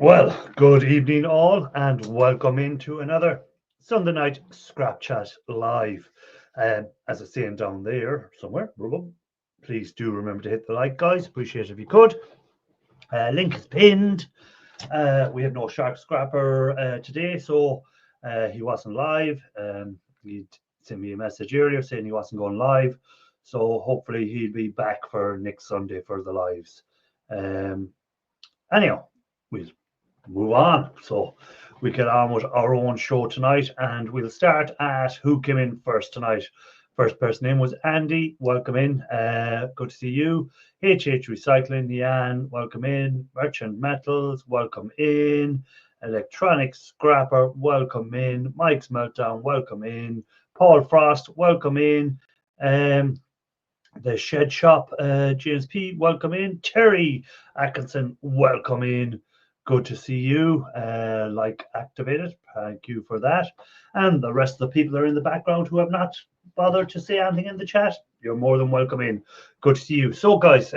Well, good evening all and welcome into another Sunday night Scrap Chat live. As I saying down there somewhere, please do remember to hit the like, guys. Appreciate it if you could. Link is pinned. We have no Shark Scrapper today, so he wasn't live. He sent me a message earlier saying he wasn't going live, so hopefully he'll be back for next Sunday for the lives. Anyhow, we'll move on. So we get on with our own show tonight, and we'll start at who came in first tonight. First person in was Andy. Welcome in. Good to see you. HH Recycling, Leanne, welcome in. Merchant Metals, welcome in. Electronic Scrapper, welcome in. Mike's Meltdown, welcome in. Paul Frost, welcome in. The Shed Shop, James P, welcome in. Terry Atkinson, welcome in. Good to see you. Like activated. Thank you for that. And the rest of the people that are in the background who have not bothered to say anything in the chat, you're more than welcome in. Good to see you. So, guys,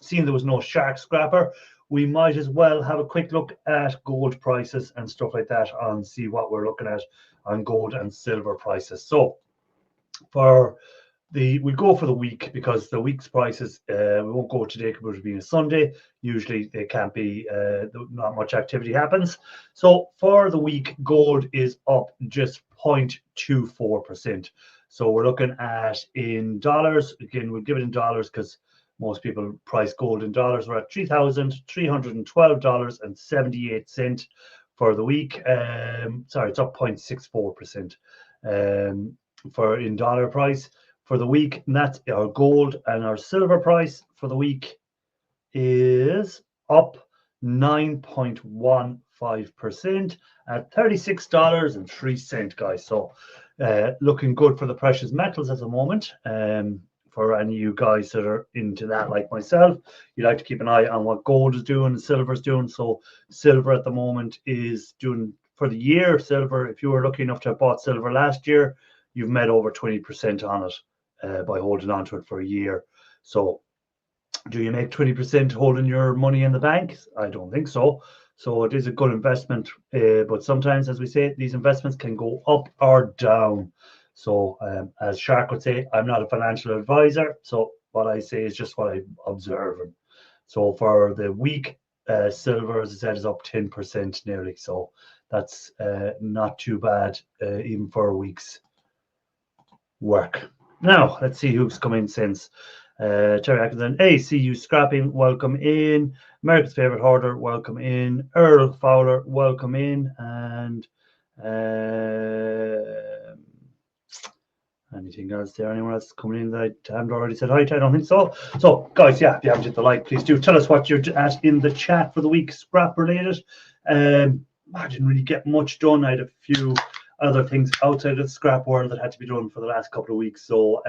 seeing there was no Shark Scrapper, we might as well have a quick look at gold prices and stuff like that and see what we're looking at on gold and silver prices. So, we go for the week because the week's prices, we won't go today because it being a Sunday. Usually they can't be, not much activity happens. So for the week, gold is up just 0.24%. So we're looking at in dollars. Again, we'll give it in dollars because most people price gold in dollars. We're at $3,312.78 for the week. Sorry, it's up 0.64% for in dollar price for the week, and that's our gold. And our silver price for the week is up 9.15% at $36.03, guys. So looking good for the precious metals at the moment. For any of you guys that are into that like myself, you like to keep an eye on what gold is doing and silver is doing. So silver at the moment is doing, for the year, silver, if you were lucky enough to have bought silver last year, you've made over 20% on it by holding on to it for a year. So do you make 20% holding your money in the bank? I don't think so. So it is a good investment, but sometimes, as we say, these investments can go up or down. So as Shark would say, I'm not a financial advisor, so what I say is just what I'm observing. So for the week, silver, as I said, is up 10% nearly. So that's not too bad, even for a week's work. Now, let's see who's come in since. Terry Atkinson, ACU Scrapping, welcome in. America's Favorite Hoarder, welcome in. Earl Fowler, welcome in. And anything else there? Anyone else coming in that I haven't already said hi to? I don't think so. So, guys, yeah, if you haven't hit the like, please do tell us what you're at in the chat for the week, scrap related. I didn't really get much done. I had a few other things outside of the scrap world that had to be done for the last couple of weeks. So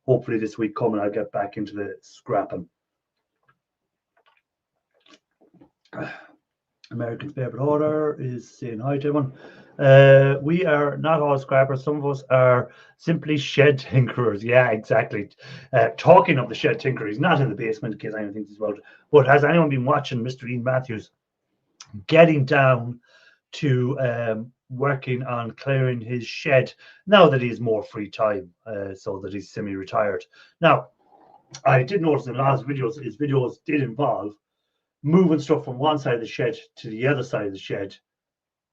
hopefully this week coming, I'll get back into the scrapping. American's Favorite Hoarder is saying hi to everyone. We are not all scrappers. Some of us are simply shed tinkerers. Yeah, exactly. Talking of the shed tinker, he's not in the basement in case anyone thinks he's about it. But has anyone been watching Mr. Ian Matthews getting down to working on clearing his shed now that he has more free time, so that he's semi-retired? Now, I did notice in a lot of videos, his videos did involve moving stuff from one side of the shed to the other side of the shed,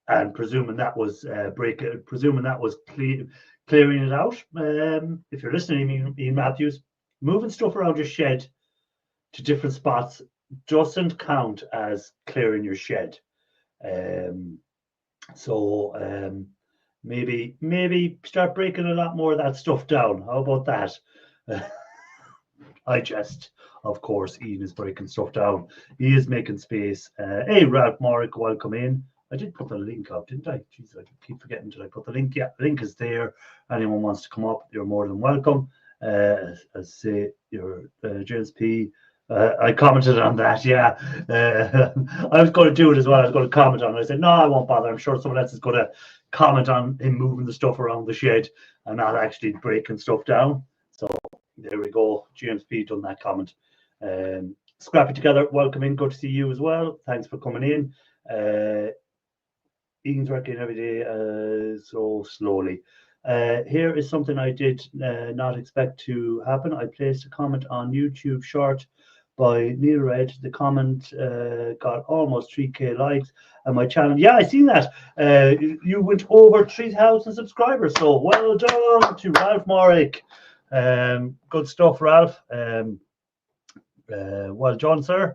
and presuming that was clearing it out. If you're listening, Ian Matthews, moving stuff around your shed to different spots doesn't count as clearing your shed. So maybe start breaking a lot more of that stuff down. How about that? I jest, of course, Ian is breaking stuff down. He is making space. Hey, Ralph Morrick, welcome in. I did put the link up, didn't I? Jeez, I keep forgetting. Did I put the link? Yeah, the link is there. Anyone wants to come up, you're more than welcome. As say, your James P. I commented on that, yeah. I was going to do it as well. I was going to comment on it. I said, no, I won't bother. I'm sure someone else is going to comment on him moving the stuff around the shed and not actually breaking stuff down. So there we go. James P done that comment. Scrappy Together, welcome in. Good to see you as well. Thanks for coming in. Ian's working every day so slowly. Here is something I did not expect to happen. I placed a comment on YouTube short by Neil Red. The comment got almost 3k likes, and my channel, yeah, I seen that. You went over 3,000 subscribers, so well done to Ralph Morrick. Good stuff, Ralph. Well done, sir.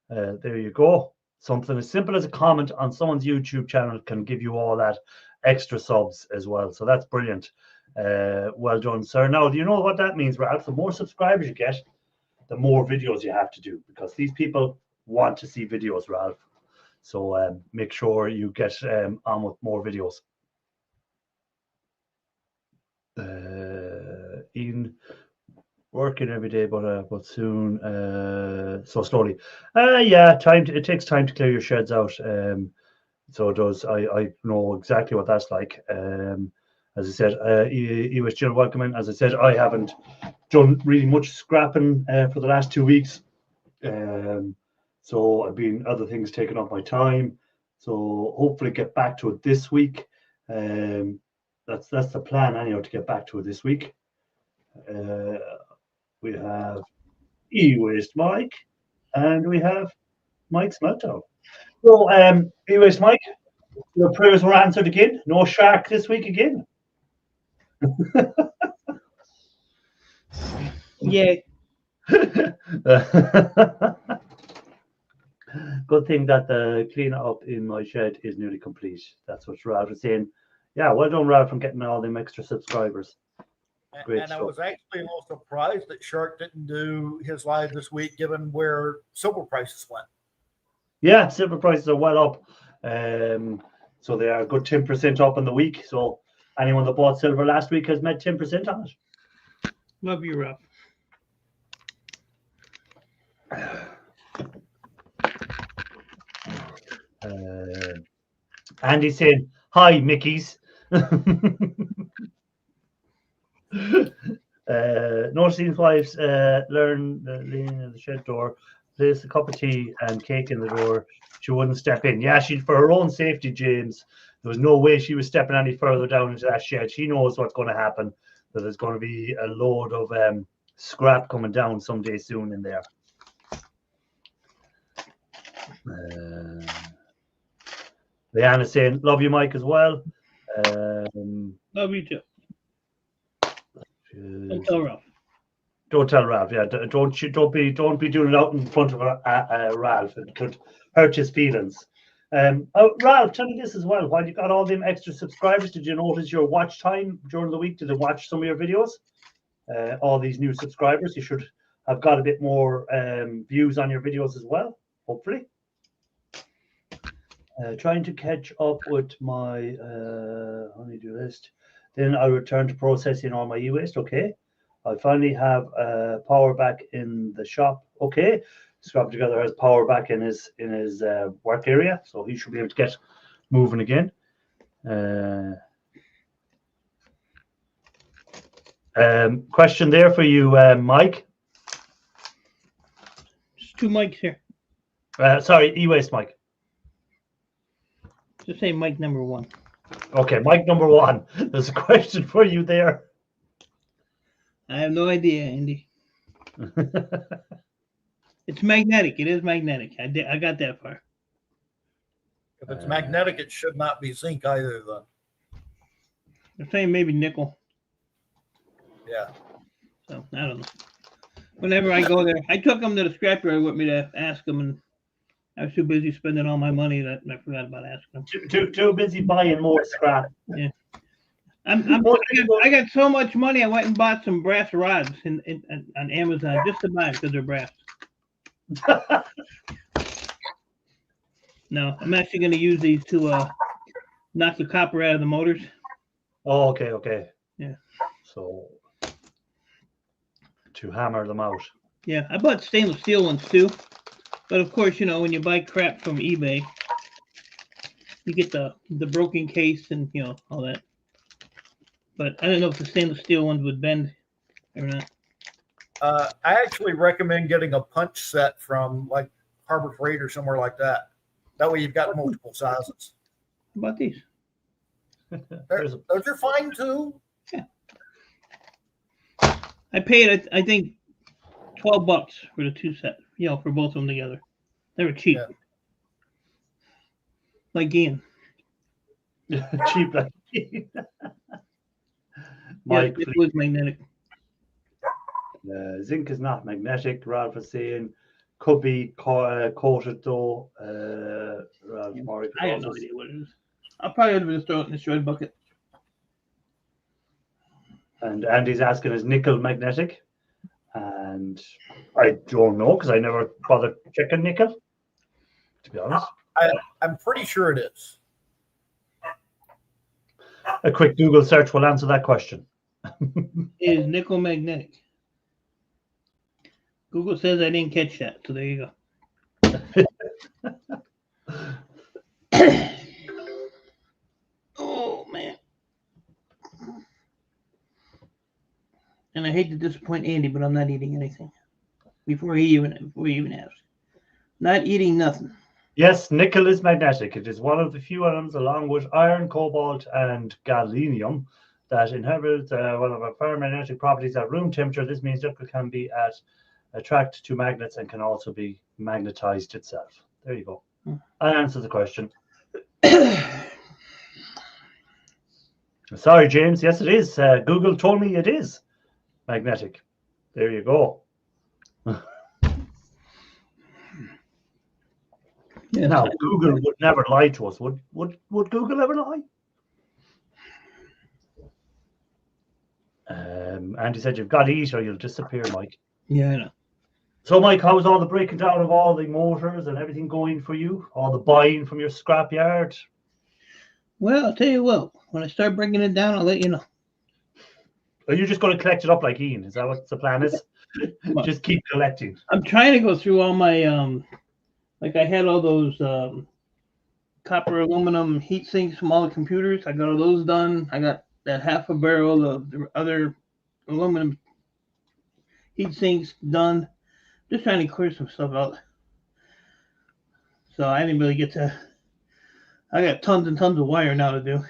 There you go. Something as simple as a comment on someone's YouTube channel can give you all that extra subs as well. So that's brilliant. Well done, sir. Now, do you know what that means, Ralph? The more subscribers you get, the more videos you have to do, because these people want to see videos, Ralph. So make sure you get on with more videos. Ian, working every day, but soon, so slowly. Yeah, it takes time to clear your sheds out. So it does. I know exactly what that's like. As I said, you was still welcoming. As I said, I haven't done really much scrapping for the last 2 weeks. So I've been other things taking up my time. So hopefully get back to it this week. That's the plan anyhow, to get back to it this week. We have E-Waste Mike, and we have Mike's Meltdown. So, E-Waste Mike, your prayers were answered again. No shark this week again. Yeah. Good thing that the clean up in my shed is nearly complete. That's what Ralph was saying. Yeah, well done, Ralph, from getting all them extra subscribers. And I was actually a little surprised that Shark didn't do his live this week, given where silver prices went. Yeah, silver prices are well up. So they are a good 10% up in the week. So anyone that bought silver last week has made 10% on it. Love you, Ralph. Andy saying, hi, Mickeys. Noticing wives learn leaning in the shed door, place a cup of tea and cake in the door. She wouldn't step in. Yeah, she, for her own safety, James, there was no way she was stepping any further down into that shed. She knows what's going to happen, that there's going to be a load of scrap coming down someday soon in there. Leanna's saying, love you, Mike, as well. Love you too. Don't tell Ralph. Don't tell Ralph. Yeah, don't be doing it out in front of Ralph. It could hurt his feelings. Ralph, tell me this as well. While you got all them extra subscribers, did you notice your watch time during the week? Did they watch some of your videos? All these new subscribers, you should have got a bit more views on your videos as well, hopefully. Trying to catch up with my honeydew list. Then I'll return to processing all my e-waste. Okay. I finally have power back in the shop. Okay. Scrap Together has power back in his work area, so he should be able to get moving again. Question there for you, Mike. There's two mics here. Sorry, e-waste Mike. Just say mic number one. Okay, mic number one. There's a question for you there. I have no idea, Andy. It's magnetic. It is magnetic. I got that far. If it's magnetic, it should not be zinc either, then. I'm saying maybe nickel. Yeah. So I don't know. Whenever I go there, I took them to the scrapyard with me to ask them, and I was too busy spending all my money that I forgot about asking them. Too busy buying more scrap. Yeah. I got so much money. I went and bought some brass rods on Amazon just to buy them because they're brass. No, I'm actually going to use these to knock the copper out of the motors. Oh, okay. Yeah. So to hammer them out. Yeah, I bought stainless steel ones too. But of course, you know, when you buy crap from eBay, you get the broken case and, you know, all that. But I don't know if the stainless steel ones would bend or not. I actually recommend getting a punch set from like Harbor Freight or somewhere like that. That way you've got multiple sizes. How about these? There's a- Those are fine too. I paid, I think, $12 for the 2 set. For both of them together. They were cheap. Yeah. Like Ian. cheap like Yes, Mike, it was magnetic. zinc is not magnetic. Ralph is saying could be coated though. Ralph Murray I have no idea what it is. I'll probably just throw it in the shred bucket. And Andy's asking, is nickel magnetic? And I don't know because I never bothered checking nickel, to be honest. I'm pretty sure it is. A quick Google search will answer that question. Is nickel magnetic? Google says I didn't catch that, so there you go. Oh man. And I hate to disappoint Andy, but I'm not eating anything. Before he even asks. Not eating nothing. Yes, nickel is magnetic. It is one of the few elements, along with iron, cobalt, and gallium, that inhabit one of our ferromagnetic properties at room temperature. This means nickel can be attracted to magnets and can also be magnetized itself. There you go. I answered the question. Sorry, James. Yes, it is. Google told me it is magnetic. There you go. Yes, Now, Google would never lie to us. Would Google ever lie? Andy said you've got to eat or you'll disappear, Mike. Yeah, I know. So, Mike, how's all the breaking down of all the motors and everything going for you? All the buying from your scrapyard? Well, I'll tell you what. When I start breaking it down, I'll let you know. Are you just going to collect it up like Ian? Is that what the plan is? Just keep collecting. I'm trying to go through all my like I had all those copper aluminum heat sinks from all the computers. I got all those done. I got that half a barrel of the other aluminum heat sinks done. Just trying to clear some stuff out. So I didn't really get to. I got tons and tons of wire now to do.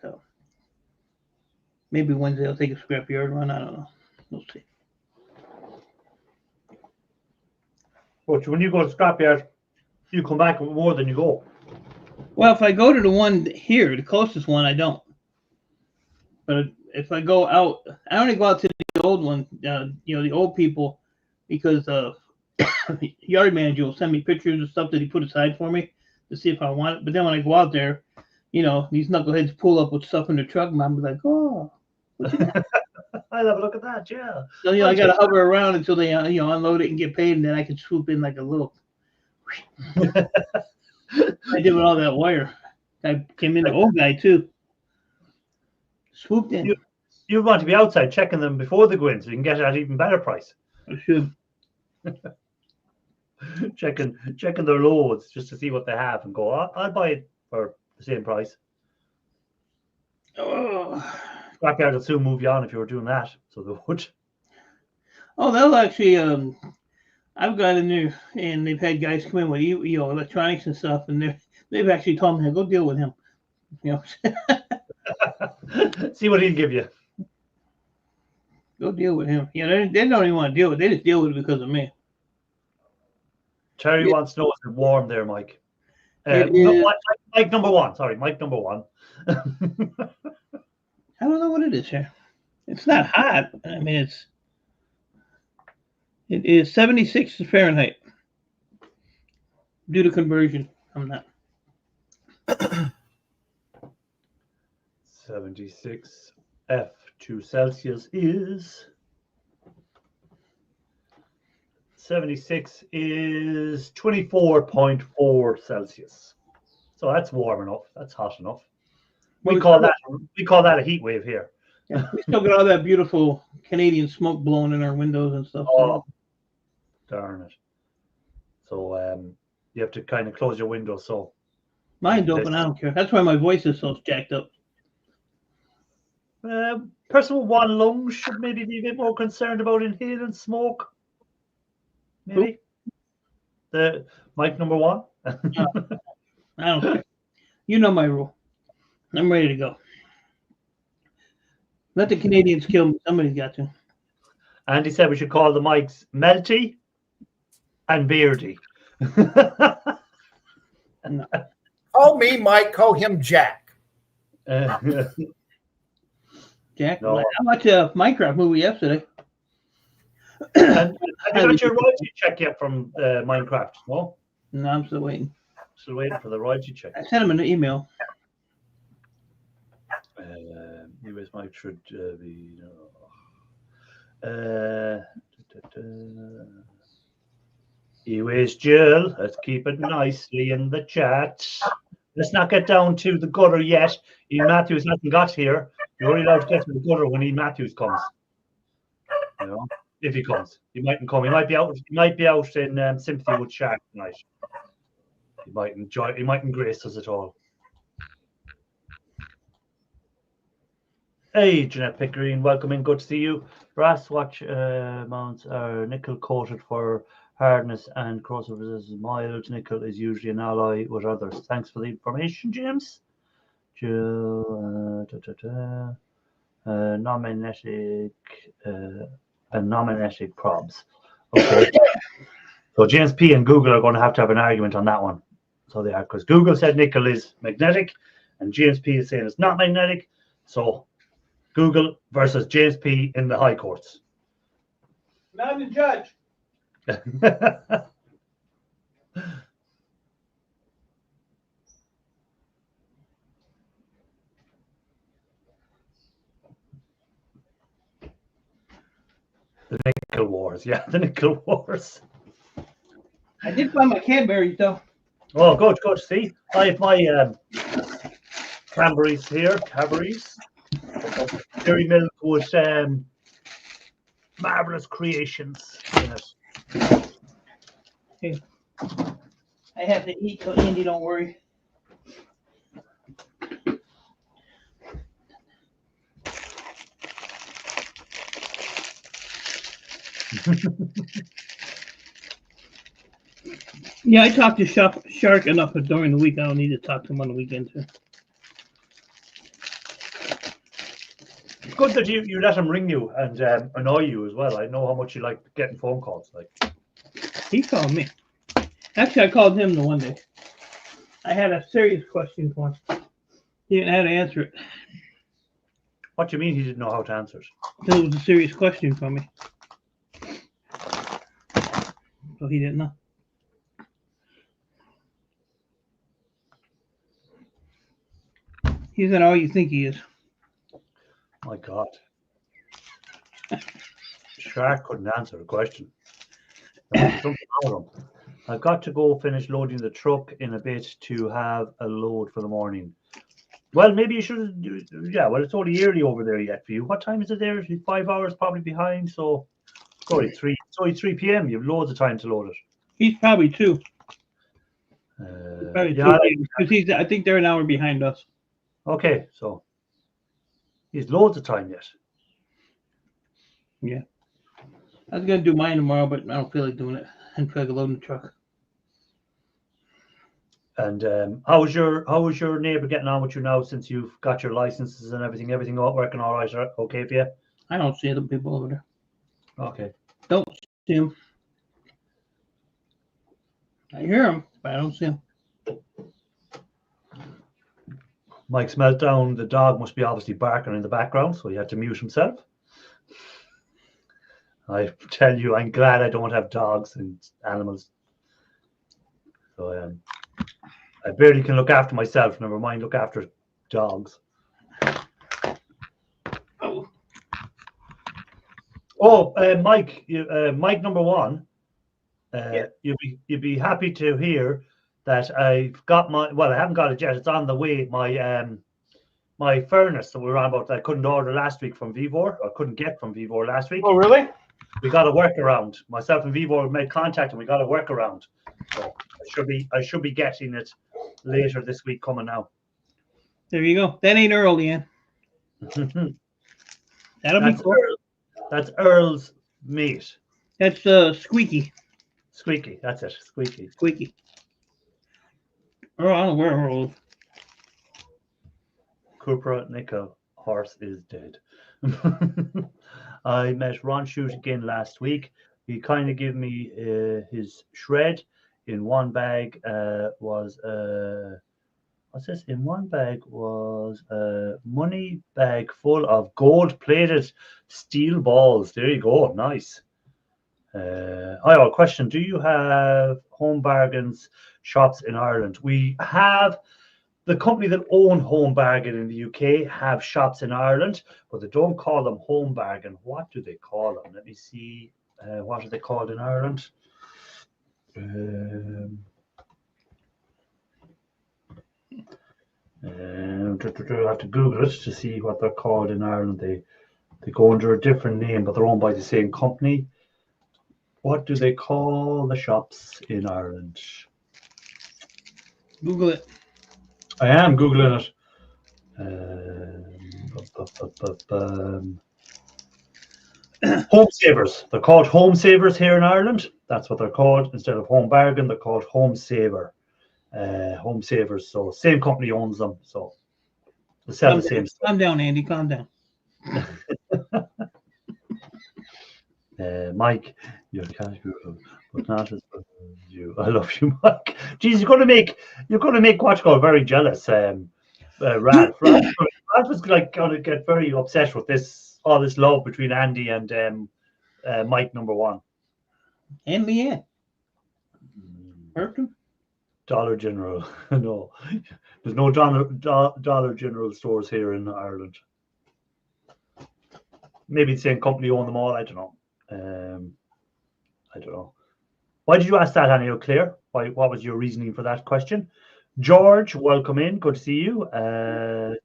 So maybe Wednesday I'll take a scrapyard run. I don't know. We'll see. But when you go to scrapyard, you come back with more than you go. Well, if I go to the one here, the closest one, I don't. But if I go out, I only go out to the old one, the old people, because yard manager will send me pictures of stuff that he put aside for me to see if I want it. But then when I go out there, these knuckleheads pull up with stuff in the truck, and I'm like, oh. I'll have a look at that, yeah. So, I got to hover around until they, unload it and get paid, and then I can swoop in like a little. I did with all that wire. I came in, the old guy, too. Swooped in. You want to be outside checking them before they go in so you can get it at an even better price. I should. checking their loads just to see what they have and go, I'll buy it for the same price. Oh. Scrapyard will soon move you on if you were doing that, so they would. Oh, they'll actually. I've got in there, and they've had guys come in with electronics and stuff, and they've actually told me, go deal with him. See what he'll give you. Go deal with him. They don't even want to deal with it. They just deal with it because of me. Terry wants to know, is it warm there, Mike? Mike number one. Sorry, Mike number one. I don't know what it is here. It's not hot. I mean, it is 76 Fahrenheit. Due to conversion, I'm not. 76 F to Celsius is 76 is 24.4 Celsius. So that's warm enough. That's hot enough. We call that a heat wave here. Yeah, we still got all that beautiful Canadian smoke blowing in our windows and stuff. Oh, darn it. So you have to kind of close your window. So mine's open. I don't care. That's why my voice is so jacked up. Person with one lung should maybe be a bit more concerned about inhaling smoke. Maybe. The mic number one. I don't care. You know my rule. I'm ready to go. Let the Canadians kill me. Somebody's got to. Andy said we should call the mics Melty and Beardy. Call me Mike, call him Jack. Jack, No. I watched a Minecraft movie yesterday. And have you got your royalty check yet from Minecraft? No? No, I'm still waiting. Still waiting for the royalty check. I sent him an email. US mic should be. US Jill, let's keep it nicely in the chat. Let's not get down to the gutter yet. Ian Matthews hasn't got here. You're only allowed to get to the gutter when Ian Matthews comes. You know, if he comes, he mightn't come. He might be out. He might be out in sympathy with Shaq tonight. He might enjoy. He mightn't grace us at all. Hey, Jeanette Pickering, welcome in. Good to see you. Brass watch mounts are nickel coated for hardness and corrosive resistance. Mild nickel is usually an alloy with others. Thanks for the information, James. Jill, non-magnetic probs. Okay. So James P and Google are going to have an argument on that one. So they are, because Google said nickel is magnetic, and James P is saying it's not magnetic. So Google versus James P in the high courts. Not the judge. The nickel wars, yeah, the nickel wars. I did find my Cadbury's though. Oh, good. See, I have my Cadbury's here. Cadbury's dairy milk with marvelous creations in it. Okay. I have to eat, so Andy, don't worry. Yeah, I talked to Shark enough during the week. I don't need to talk to him on the weekend too. Good that you let him ring you and annoy you as well. I know how much you like getting phone calls. Like He called me. Actually, I called him the one day. I had a serious question for him. He didn't know how to answer it. What do you mean he didn't know how to answer it? It was a serious question for me. So he didn't know. He's not all you think he is. My God. Shark couldn't answer the question. Something wrong with him. I've got to go finish loading the truck in a bit to have a load for the morning. Well, maybe you should do. Yeah, well, it's only early over there yet for you. What time is it there? 5 hours probably behind. So it's only 3 p.m. You have loads of time to load it. He's probably two. Yeah. Because I think they're an hour behind us. Okay, so he's loads of time yet. Yeah. I was gonna do mine tomorrow, but I don't feel like doing it. And feel like loading the truck. And how is your neighbor getting on with you now since you've got your licenses and everything? Everything working all right? Okay for you? I don't see the people over there. Okay. Don't see them. I hear them, but I don't see them. Mike's meltdown. The dog must be obviously barking in the background, so he had to mute himself. I tell you, I'm glad I don't have dogs and animals. So I barely can look after myself. Never mind look after dogs. Oh, Mike, Mike number one. Yeah. You'd be happy to hear that I've got I haven't got it yet. It's on the way. My furnace that we were on about that I couldn't order last week from Vivor, or couldn't get from Vivor last week. Oh, really? We got a workaround. Myself and Vivor made contact and we got a workaround. So I should be getting it later this week coming now. There you go. That ain't early, Ian. That'll be That's cool. That's Earl's mate. That's Squeaky. Squeaky. That's it. Squeaky. Squeaky. Oh, I don't know where Earl is. Cupra Nickel horse is dead. I met Ron Shoot again last week. He kind of gave me his shred. In one bag was what's this? In one bag was a money bag full of gold-plated steel balls. There you go. Nice. I have a question. Do you have Home Bargains shops in Ireland? We have. The company that own Home Bargain in the UK have shops in Ireland, but they don't call them Home Bargain. What do they call them? Let me see. What are they called in Ireland? I have to Google it to see what they're called in Ireland. They go under a different name, but they're owned by the same company. What do they call the shops in Ireland? Google it. I am Googling it. Home Savers. They're called Home Savers here in Ireland. That's what they're called. Instead of Home Bargain, they're called Home Saver. Home Savers. So same company owns them. So they sell the same stuff. Calm down, Andy. Calm down. Mike, you're cash Google, but not as good as you. I love you, Mike. Jeez, you're gonna make Watchcall very jealous. Ralph was like gonna get very upset with all this love between Andy and Mike number one. And Leanne. Hurt him? Dollar General. No, there's no Dollar General stores here in Ireland. Maybe the same company own them all. I don't know. I don't know. Why did you ask that, Annie O'Clair? What was your reasoning for that question? George, welcome in. Good to see you.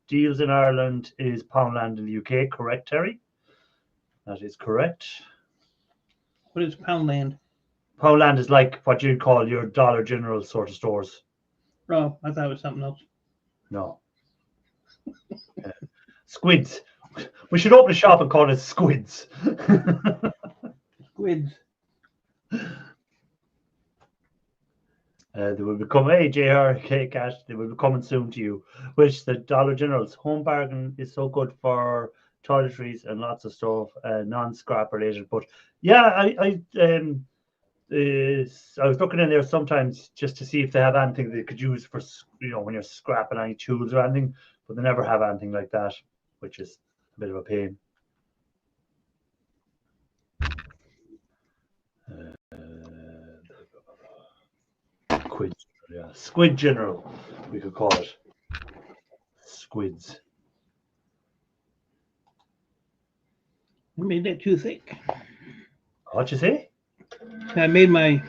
Deals in Ireland is Poundland in the UK. Correct, Terry? That is correct. What is Poundland? Poundland is like what you'd call your Dollar General sort of stores. Oh, I thought it was something else. No. Squids. We should open a shop and call it Squids. Squids. They will become JRK Cash. They will be coming soon to you. Which the Dollar General's Home Bargain is so good for toiletries and lots of stuff, non-scrap related. But yeah, I was looking in there sometimes just to see if they have anything they could use for when you're scrapping any tools or anything. But they never have anything like that, which is a bit of a pain. Squid General, we could call it. Squids. You made that too thick. What'd you say? I made my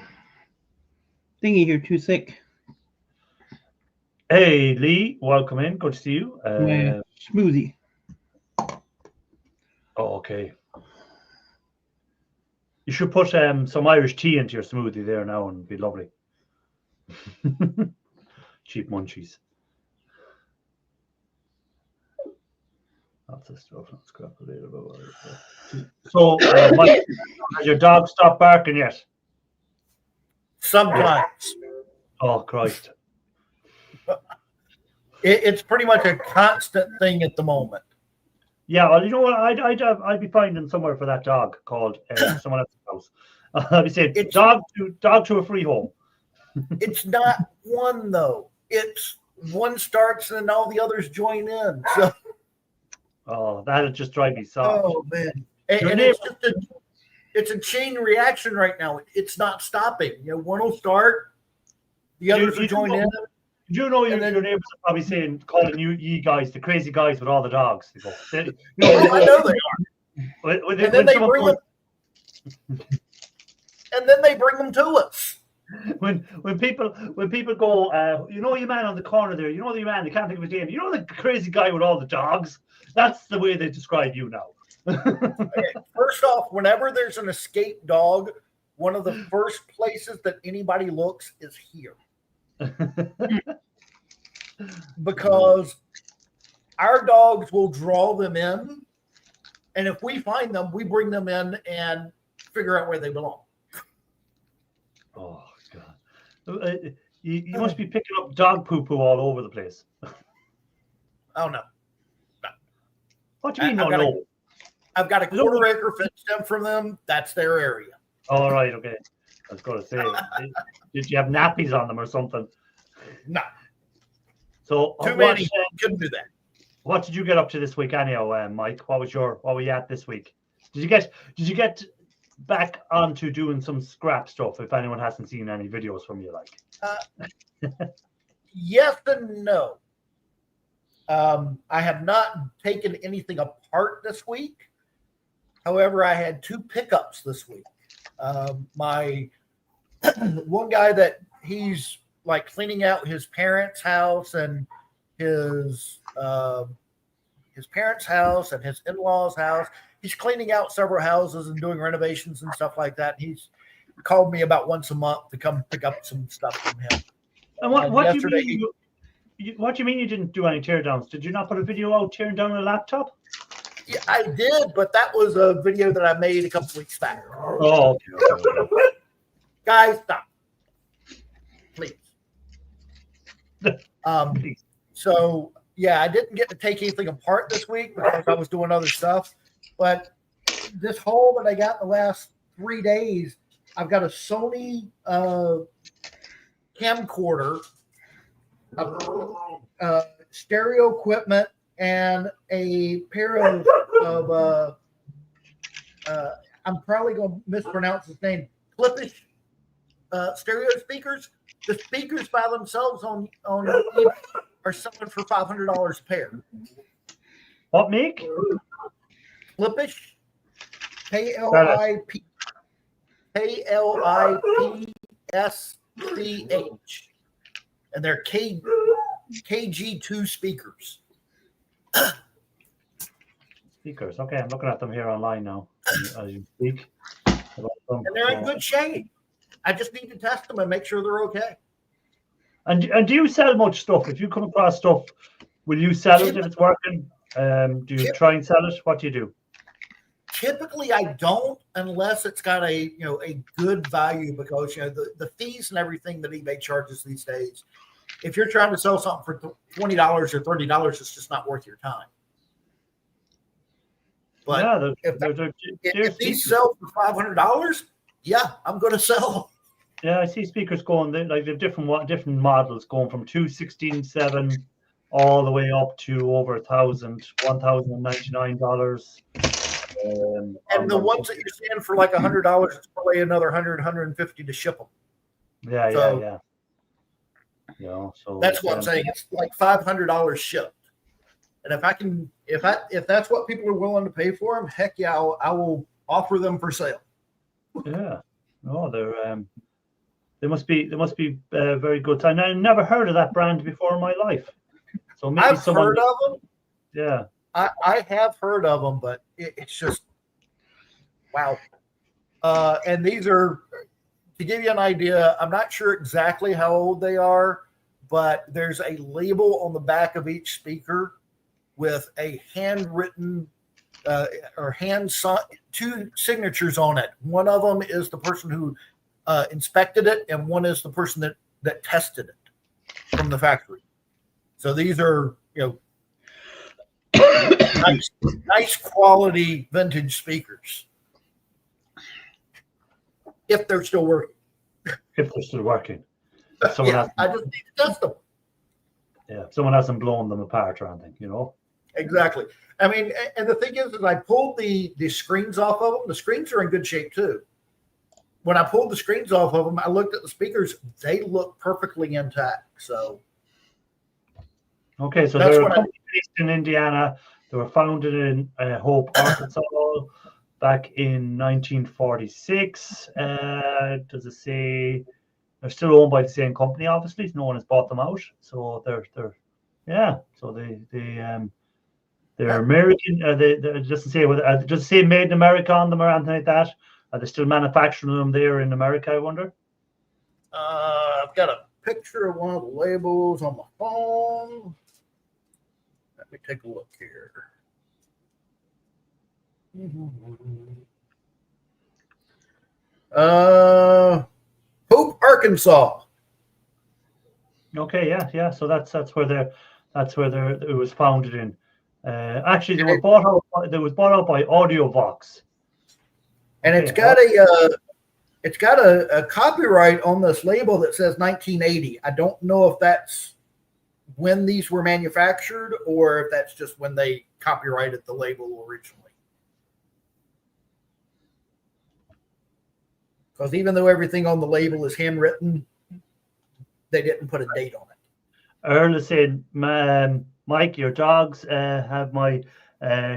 thingy here too thick. Hey, Lee, welcome in. Good to see you. My smoothie. Oh, okay. You should put some Irish tea into your smoothie there now and it'd be lovely. Cheap munchies. Lots of stuff. Let's scrap a little bit. So, Mike, has your dog stopped barking yet? Sometimes. Oh, Christ. It's pretty much a constant thing at the moment. Yeah, well, you know what? I'd be finding somewhere for that dog called someone else's house. I'd be saying dog to a free home. It's not one though. It's one starts and then all the others join in. So, oh, that'd just drive me soft. oh man, and it's a chain reaction right now. It's not stopping. One will start, the others will join in. You know, your neighbors are probably saying, calling you guys the crazy guys with all the dogs. They go, I know they are. And then they bring them to us. When people go, you man on the corner there, the man, they can't think of his name. You know the crazy guy with all the dogs? That's the way they describe you now. Okay, first off, whenever there's an escaped dog, one of the first places that anybody looks is here. Because our dogs will draw them in And if we find them, we bring them in and figure out where they belong. Oh God! You must be picking up dog poo all over the place. Oh no! What do you mean? No. I've got a quarter acre fenced in from them. That's their area. All right. Okay. I was going to say, did you have nappies on them or something? No. So too many couldn't do that. What did you get up to this week, anyhow, Mike? What were you at this week? Did you get back onto doing some scrap stuff? If anyone hasn't seen any videos from you, Yes and no. I have not taken anything apart this week. However, I had 2 pickups this week. My one guy that he's like cleaning out his parents' house and his parents' house and his in-laws' house. He's cleaning out several houses and doing renovations and stuff like that. He's called me about once a month to come pick up some stuff from him. And what do you mean you didn't do any teardowns? Did you not put a video out tearing down a laptop? Yeah, I did, but that was a video that I made a couple weeks back. Oh, okay. Guys, stop. Please. So, yeah, I didn't get to take anything apart this week because I was doing other stuff. But this haul that I got the last 3 days, I've got a Sony camcorder, stereo equipment, and a pair of I'm probably going to mispronounce his name, Klipsch stereo speakers. The speakers by themselves on eBay are selling for $500 a pair. What make? Klipsch, KLIPSCH, and they're KG2 speakers. Speakers. Okay, I'm looking at them here online now as you speak. And they're in good shape. I just need to test them and make sure they're okay. And do you sell much stuff? If you come across stuff, will you sell it if it's working? Do you try and sell it? What do you do? Typically, I don't unless it's got a good value, because the fees and everything that eBay charges these days. If you're trying to sell something for $20 or $30, it's just not worth your time. But yeah, if these sell for $500, yeah, I'm going to sell. Yeah, I see speakers going like they've different models going from $216.7 all the way up to over $1,099. And the ones that you're seeing for like $100, it's probably another $150 to ship them. Yeah. So that's what I'm saying. It's like $500 shipped. And if that's what people are willing to pay for them, heck yeah, I will offer them for sale. Yeah. No, they must be very good. I never heard of that brand before in my life. So maybe I've heard of them. Yeah. I have heard of them, but it's just wow. And these are, to give you an idea, I'm not sure exactly how old they are, but there's a label on the back of each speaker with a handwritten or two signatures on it. One of them is the person who inspected it, and one is the person that tested it from the factory. So these are, nice quality vintage speakers. If they're still working. If they're still working. I just need to test them. Yeah, someone hasn't blown them apart or anything, Exactly. I mean, and the thing is I pulled the screens off of them. The screens are in good shape too. When I pulled the screens off of them, I looked at the speakers. They look perfectly intact. So. Okay, so they're a company based in Indiana. They were founded in Hope, Arkansas, back in 1946. Does it say they're still owned by the same company? Obviously, no one has bought them out. So they're American. It doesn't say whether does it say made in America on them or anything like that. Are they still manufacturing them there in America, I wonder? I've got a picture of one of the labels on my phone. Let me take a look here. Hope, Arkansas. Okay, yeah. So that's where it was founded in. Actually, they were bought out. They was bought out by AudioVox. And Okay, it's got a copyright on this label that says 1980. I don't know if that's when these were manufactured or if that's just when they copyrighted the label originally. Because even though everything on the label is handwritten, they didn't put a date on it. Earl is saying, Mike, your dogs have my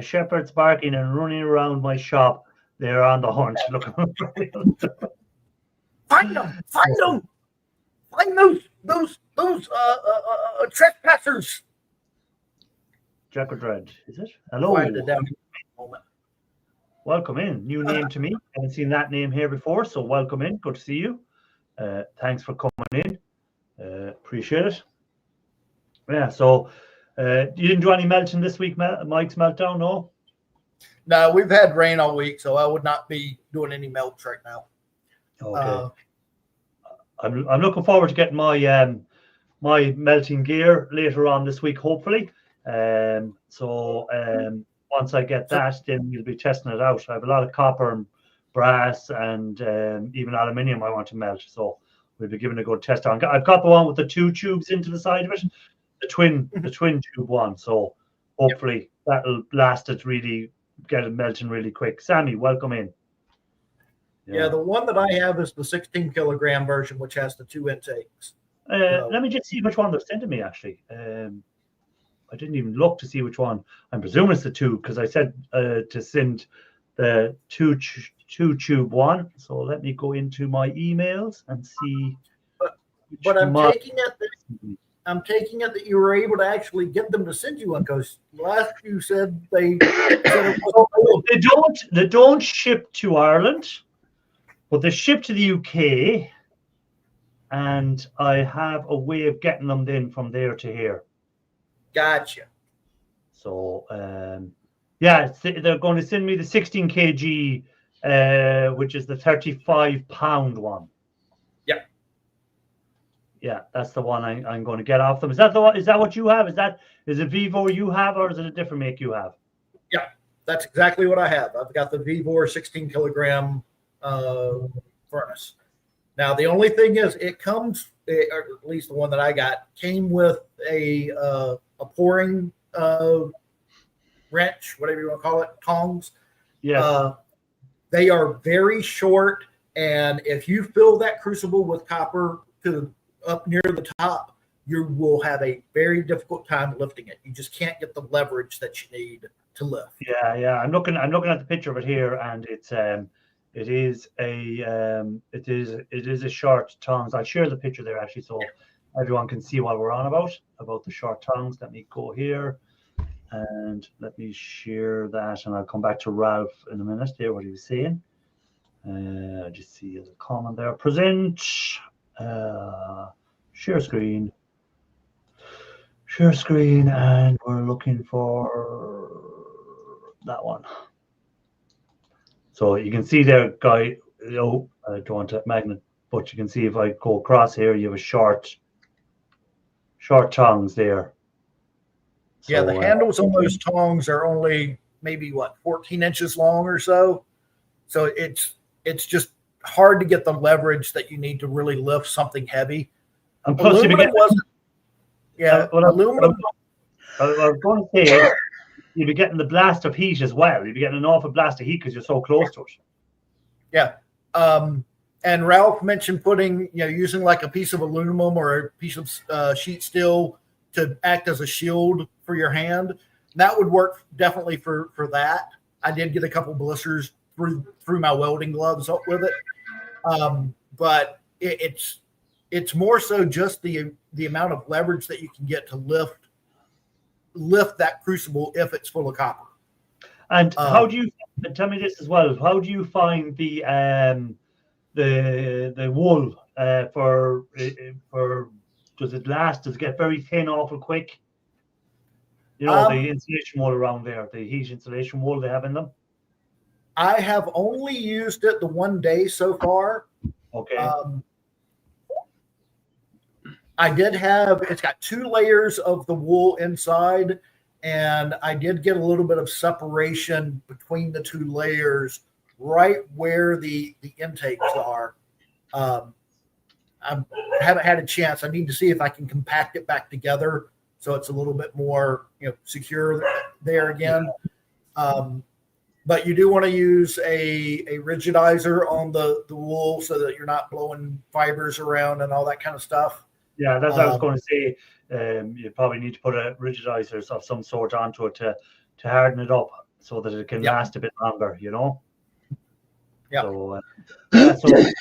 shepherds barking and running around my shop. They're on the hunt. Look. Find them! Find them! Find those trespassers! Jack or Dread, is it? Hello. Welcome in. New name to me. I haven't seen that name here before, so welcome in. Good to see you. Thanks for coming in. Appreciate it. Yeah, so you didn't do any melting this week, Mike's Meltdown, no? No, we've had rain all week, so I would not be doing any melts right now. Okay. I'm looking forward to getting my my melting gear later on this week, hopefully. Once I get that, then we'll be testing it out. I have a lot of copper and brass and even aluminium I want to melt, so we'll be giving a good test on. I've got the one with the 2 tubes into the side of it, the twin tube one. So hopefully that'll last it really, get it melting really quick. Sammy, welcome in. Yeah, the one that I have is the 16 kilogram version, which has the 2 intakes. Let me just see which one they're sending me, actually. I didn't even look to see which one. I'm presuming it's the 2 because I said to send the 2 tube one. So let me go into my emails and see. But I'm taking it that you were able to actually get them to send you one, because last you said they don't ship to Ireland, but they ship to the UK, and I have a way of getting them then from there to here. Gotcha. So yeah, they're going to send me the 16 kg, which is the 35-pound one. Yeah, that's the one I'm going to get off them. Is that the one? Is that what you have? Is it Vevor you have, or is it a different make you have? Yeah, that's exactly what I have. I've got the Vevor 16 kilogram furnace. Now the only thing is, it comes, or at least the one that I got, came with a pouring wrench, whatever you want to call it, tongs. Yeah. They are very short, and if you fill that crucible with copper to up near the top, you will have a very difficult time lifting it. You just can't get the leverage that you need to lift. Yeah. I'm looking at the picture of it here, and it is a short tongs. I'll share the picture there actually, so everyone can see what we're on about the short tongs. Let me go here and let me share that, and I'll come back to Ralph in a minute there, what he was saying. I just see as a comment there. Present. Share screen, and we're looking for that one. So you can see there, guy. I don't want to magnet, but you can see if I go across here, you have a short tongs there. So, yeah, the handles on those tongs are only maybe 14 inches long or so. So it's just hard to get the leverage that you need to really lift something heavy. And plus, aluminum wasn't. Yeah, aluminum. I was going to say, you'd be getting the blast of heat as well. You'd be getting an awful blast of heat because you're so close to it. Yeah. And Ralph mentioned using like a piece of aluminum or a piece of sheet steel to act as a shield for your hand. That would work definitely for that. I did get a couple blisters through my welding gloves with it. But it's more so just the amount of leverage that you can get to lift that crucible if it's full of copper. And how do you tell me this as well? How do you find the wool for does it last? Does it get very thin awful quick? The insulation wool around there, the heat insulation wool they have in them. I have only used it the one day so far. Okay. I did have, it's got 2 layers of the wool inside, and I did get a little bit of separation between the 2 layers right where the intakes are. I haven't had a chance. I need to see if I can compact it back together so it's a little bit more, secure there again. But you do want to use a rigidizer on the wool so that you're not blowing fibers around and all that kind of stuff. Yeah, that's what I was going to say. You probably need to put a rigidizer of some sort onto it to harden it up so that it can last a bit longer, Yeah. So, so it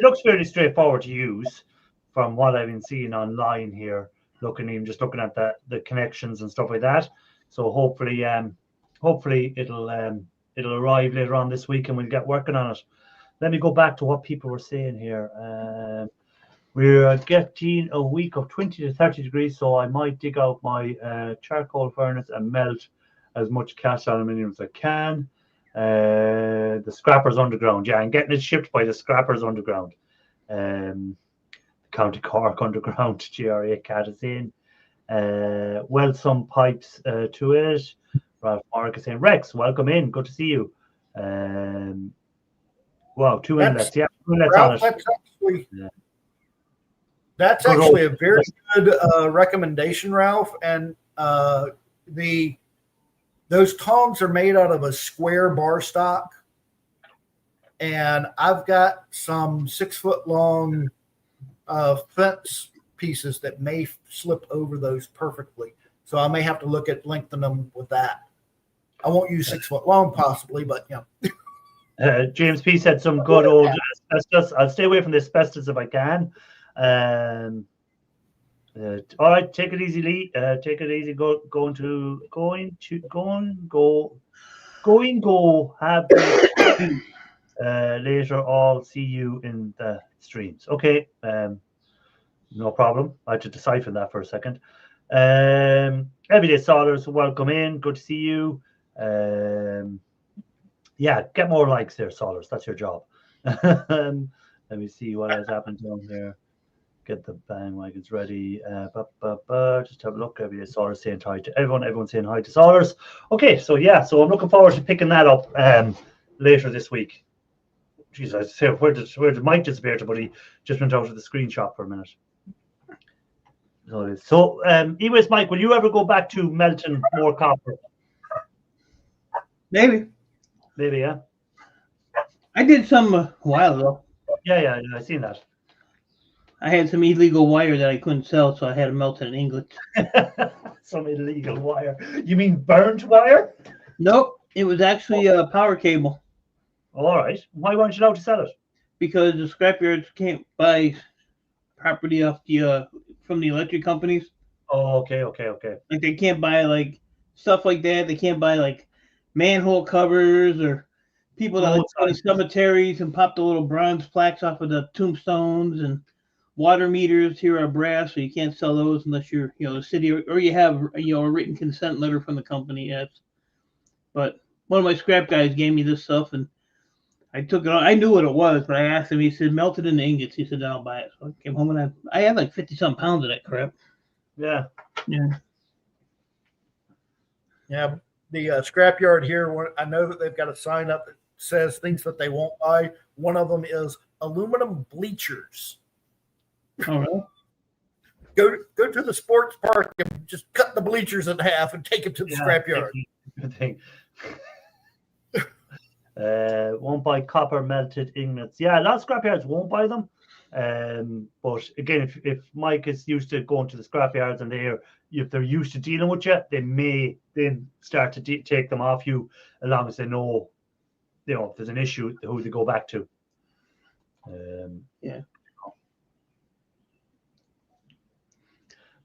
looks fairly straightforward to use from what I've been seeing online here, looking at the connections and stuff like that. So hopefully it'll arrive later on this week and we'll get working on it. Let me go back to what people were saying here. We're getting a week of 20 to 30 degrees, so I might dig out my charcoal furnace and melt as much cast aluminium as I can. The Scrappers Underground, yeah, I'm getting it shipped by the Scrappers Underground. County Cork Underground, GRA Cat is in. Weld some pipes to it. Ralph Mark is saying, Rex, welcome in, good to see you. Wow, 2 inlets, yeah, 2 inlets Ralph, on it. That's actually a very good recommendation, Ralph. And those tongs are made out of a square bar stock. And I've got some 6-foot long fence pieces that may slip over those perfectly. So I may have to look at lengthening them with that. I won't use 6 foot long possibly, but James P said some good old asbestos. I'll stay away from the asbestos if I can. All right, take it easy, Lee. Take it easy. Go. Have later. I'll see you in the streams. Okay. No problem. I had to decipher that for a second. Everyday Solders, welcome in. Good to see you. Yeah, get more likes there, Solders. That's your job. Let me see what has happened down here. Get the bandwagons ready. Just have a look. Everyday Solders saying hi to everyone. Everyone's saying hi to Solders. Okay, so yeah, so I'm looking forward to picking that up later this week. Jeez, I say, where did Mike disappear to? But he just went out of the screenshot for a minute. So, anyways, Mike, will you ever go back to melting more copper? Maybe, yeah. I did some a while ago. Yeah, I seen that. I had some illegal wire that I couldn't sell, so I had to melt it in ingots. Some illegal wire. You mean burnt wire? Nope, it was actually a power cable. All right. Why weren't you allowed to sell it? Because the scrapyards can't buy property off the from the electric companies. Oh, okay. Like they can't buy like stuff like that. They can't buy like manhole covers or people that go to cemeteries and pop the little bronze plaques off of the tombstones, and water meters here are brass, so you can't sell those unless you're the city or you have a written consent letter from the company. Yes, but one of my scrap guys gave me this stuff and I took it on. I knew what it was, but I asked him. He said, "Melted in ingots." He said, "Then I'll buy it." So I came home and I had like 50-some pounds of that crap. Yeah. The scrapyard here, I know that they've got a sign up that says things that they won't buy. One of them is aluminum bleachers. All right. Go to the sports park and just cut the bleachers in half and take it to the scrapyard. Good thing. Won't buy copper melted ingots. Yeah, a lot of scrapyards won't buy them. But again, if Mike is used to going to the scrapyards and if they're used to dealing with you, they may then start to take them off you, as long as they know, if there's an issue, who they go back to.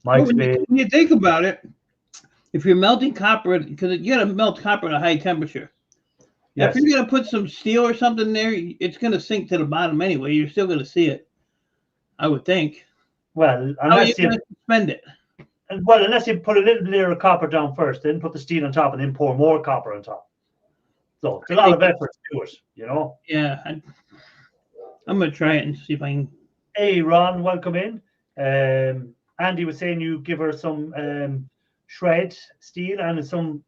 Mike's when you think about it, if you're melting copper, because you got to melt copper at a high temperature. Yes. If you're going to put some steel or something there, it's going to sink to the bottom anyway. You're still going to see it, I would think. Well, unless you suspend it. Well, unless you put a little layer of copper down first, then put the steel on top, and then pour more copper on top. So it's a lot of effort to do it, you know. Yeah, I'm gonna try it and see if I can. Hey, Ron, welcome in. Andy was saying you give her some shred steel and some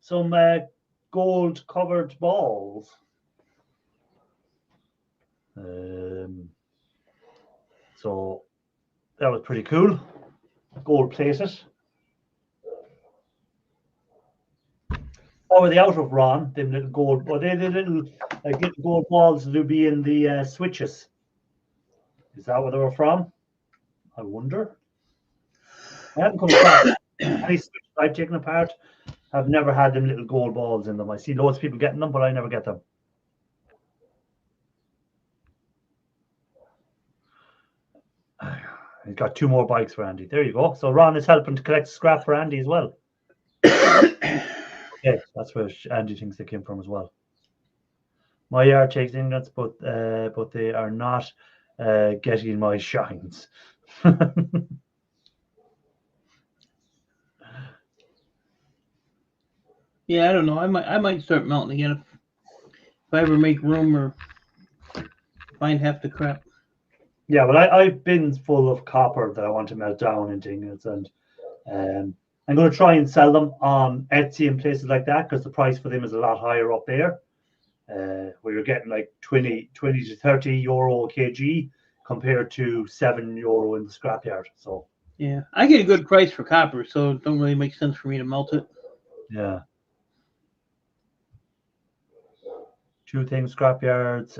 gold covered balls. So that was pretty cool. Gold plated. Or were they out of, Ron? Them little gold, or they the little gold balls that would be in the switches. Is that where they were from? I wonder. I haven't come across any switches I've taken apart. I've never had them little gold balls in them. I see loads of people getting them, but I never get them. He's got 2 more bikes for Andy. There you go. So Ron is helping to collect scrap for Andy as well. Yeah, that's where Andy thinks they came from as well. My yard takes ingots, but they are not getting my shines. Yeah, I don't know. I might start melting again if I ever make room or find half the crap. Yeah, well, I've bins full of copper that I want to melt down into ingots, and I'm going to try and sell them on Etsy and places like that because the price for them is a lot higher up there. Where you're getting like 20 to 30 euro a kg compared to 7 euro in the scrapyard. So yeah, I get a good price for copper, so it don't really make sense for me to melt it. Yeah. 2 things, scrapyards,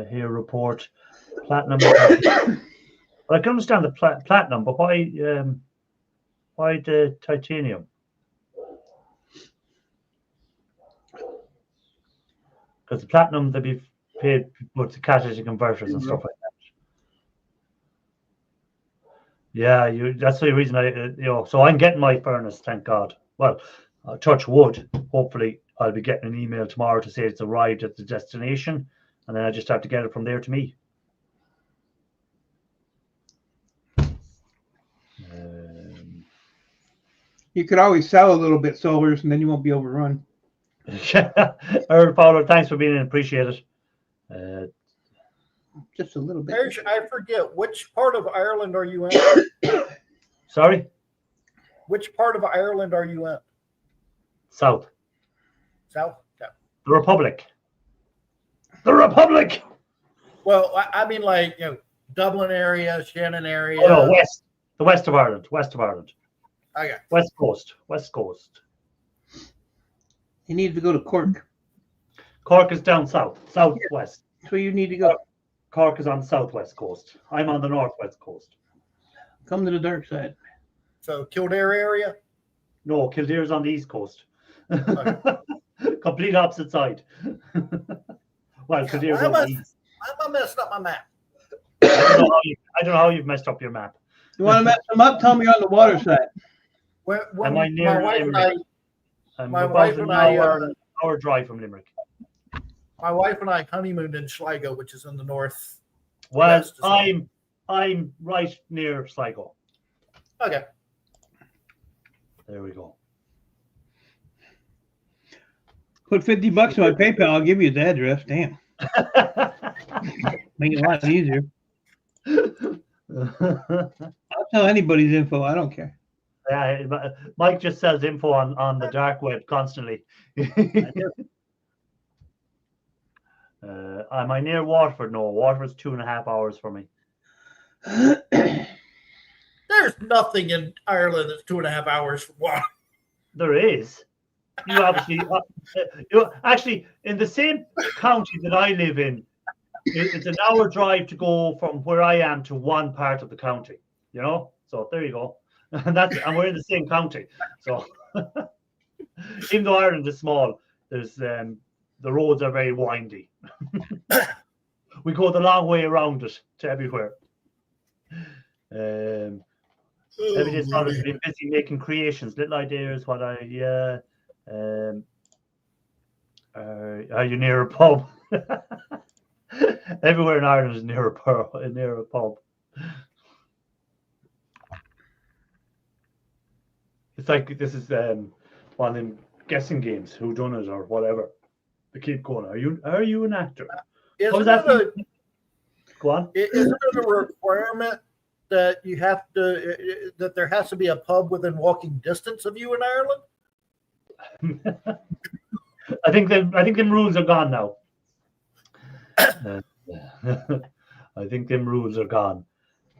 here report, platinum. Well, I can understand the platinum, but why the titanium? Because the platinum, they'd be paid with the catalytic converters and stuff like that. Yeah, that's the reason so I'm getting my furnace, thank God. Well, touch wood. Hopefully, I'll be getting an email tomorrow to say it's arrived at the destination, and then I just have to get it from there to me. You could always sell a little bit solars, and then you won't be overrun. Earl Fowler, thanks for being in. Appreciate it. Just a little bit. I forget, which part of Ireland are you in? Sorry? Which part of Ireland are you in? South. South? Yeah. The Republic. The Republic! Well, I mean, like, Dublin area, Shannon area. Oh, no, west. The west of Ireland. West of Ireland. Okay. West Coast. West Coast. You need to go to Cork. Cork is down south. Southwest. That's where you need to go. Cork is on the southwest coast. I'm on the northwest coast. Come to the dark side. So Kildare area? No, Kildare's on the east coast. Okay. Complete opposite side. Well, Kildare's on the east. I'm messing up my map. I don't know how you've messed up your map. You want to mess them up? Tell me on the water side. When Am I near my wife Limerick? my wife and I, hour drive from Limerick. my wife and I honeymooned in Sligo, which is in the north. Well, West is I'm right near Sligo. Okay. There we go. Put $50 in my PayPal. I'll give you the address. Damn. Make it a lot easier. I'll tell anybody's info. I don't care. Yeah, Mike just sells info on the dark web constantly. Am I near Waterford? No, Waterford's 2.5 hours for me. There's nothing in Ireland that's 2.5 hours from water. There is. You obviously, actually, in the same county that I live in, it's an hour drive to go from where I am to one part of the county. So there you go. And we're in the same county. So even though Ireland is small, there's the roads are very windy. We go the long way around it to everywhere. Every day's been busy making creations, little ideas. Are you near a pub? Everywhere in Ireland is near a pub. It's like this is one of them guessing games, who done it or whatever. Keep going. Are you an actor? Isn't was that? it Go on. isn't it a requirement that you have to that there has to be a pub within walking distance of you in Ireland? I think them rules are gone now. I think them rules are gone.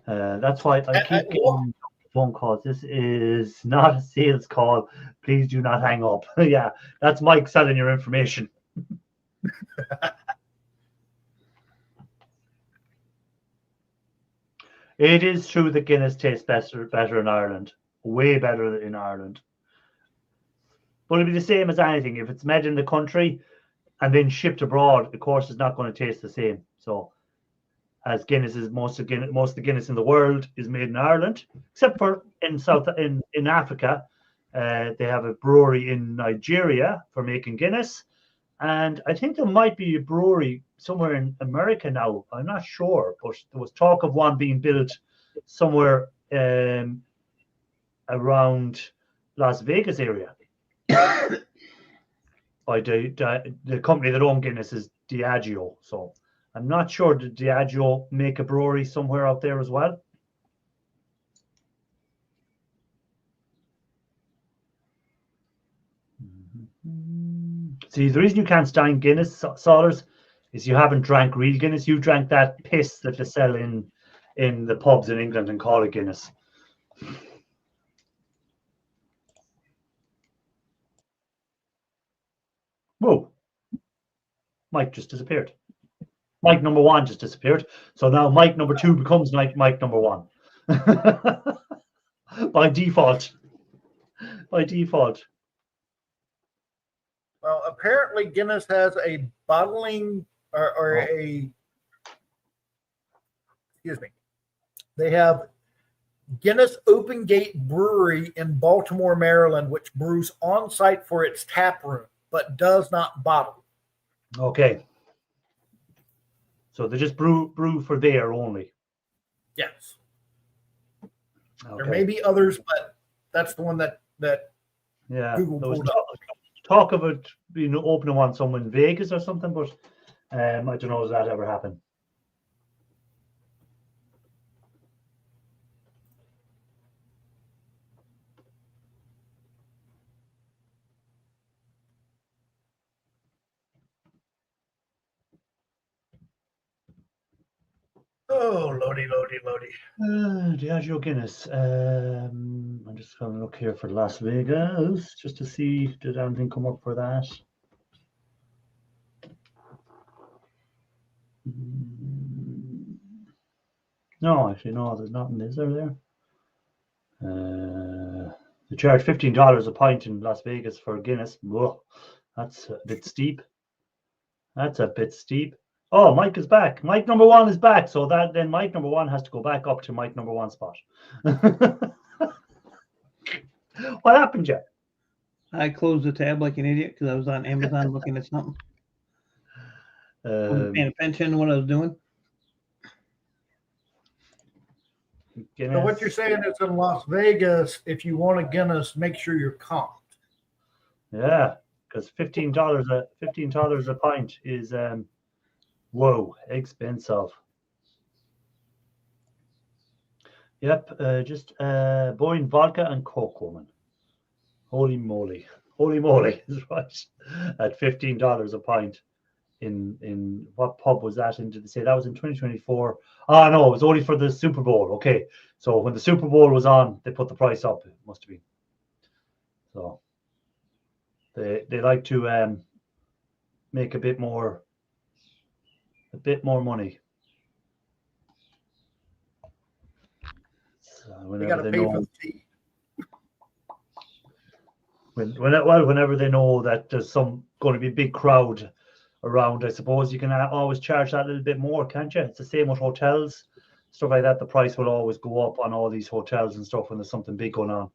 That's why I keep getting phone calls. This is not a sales call. Please do not hang up. Yeah, that's Mike selling your information. It is true that Guinness tastes better in Ireland. Way better in Ireland. But it'll be the same as anything. If it's made in the country and then shipped abroad, of course, it's not going to taste the same. So, as Guinness is most of the Guinness in the world is made in Ireland, except for in Africa, they have a brewery in Nigeria for making Guinness, and I think there might be a brewery somewhere in America now. I'm not sure, but there was talk of one being built somewhere around Las Vegas area. By the company that owns Guinness is Diageo. So I'm not sure, did Diageo make a brewery somewhere out there as well? See, the reason you can't stand Guinness, Solers, is you haven't drank real Guinness. You drank that piss that they sell in the pubs in England and call it Guinness. Whoa. Mike just disappeared. Mike number one just disappeared. So now Mike number two becomes like Mike number one. By default. By default. Well, apparently Guinness has a bottling excuse me. They have Guinness Open Gate Brewery in Baltimore, Maryland, which brews on site for its tap room, but does not bottle. Okay. So they just brew for there only. Yes. Okay. There may be others, but that's the one that yeah. Google pulled up. Talk of it being opening one somewhere in Vegas or something, but I don't know if that ever happened. Oh, loady. Diageo Guinness. I'm just going to look here for Las Vegas just to see did anything come up for that. No, actually, no. There's nothing. Is there? They charge $15 a pint in Las Vegas for Guinness. Whoa, that's a bit steep. That's a bit steep. Oh, Mike is back. Mike number one is back. So then Mike number one has to go back up to Mike number one spot. What happened, Jack? I closed the tab like an idiot because I was on Amazon looking at something. I wasn't paying attention to what I was doing. So what you're saying is in Las Vegas, if you want a Guinness, make sure you're comped. Yeah, because $15 a pint is whoa, expensive. Yep, just Boeing vodka and Coke, woman. Holy moly is right. At $15 a pint. In what pub was that in? Did they say that was in 2024? Oh no, it was only for the Super Bowl. Okay, so when the Super Bowl was on, they put the price up. It must have been. So they like to make a bit more money. So You got to pay for the tea. Whenever they know that there's going to be a big crowd around, I suppose you can always charge that a little bit more, can't you? It's the same with hotels, stuff like that. The price will always go up on all these hotels and stuff when there's something big going on.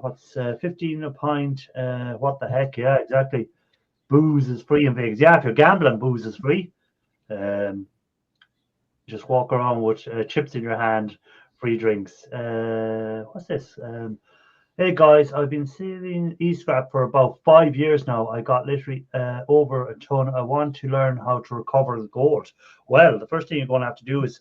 What's 15 a pint? What the heck? Yeah, exactly. Booze is free in Vegas. Yeah, if you're gambling, booze is free. Just walk around with chips in your hand, free drinks. What's this? Hey guys, I've been selling eScrap for about 5 years now. I got literally over a ton. I want to learn how to recover the gold. Well, the first thing you're going to have to do is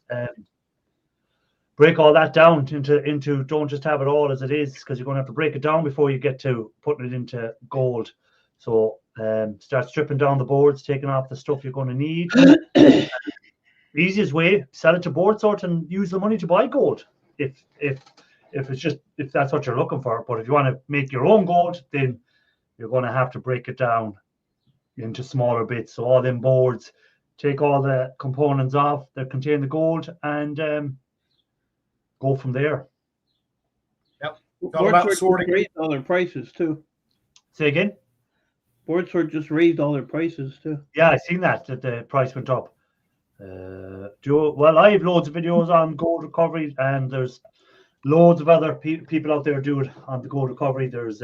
break all that down into. Don't just have it all as it is, because you're going to have to break it down before you get to putting it into gold. So start stripping down the boards, taking off the stuff you're going to need. The easiest way, sell it to Board Sort and use the money to buy gold. If that's what you're looking for. But if you want to make your own gold, then you're going to have to break it down into smaller bits. So all them boards, take all the components off that contain the gold, and go from there. Yep. Board Sort just raised all their prices too. Say again? Board Sort just raised all their prices too. Yeah, I seen that the price went up. Well, I have loads of videos on gold recovery, and there's loads of other people out there do it on the gold recovery. There's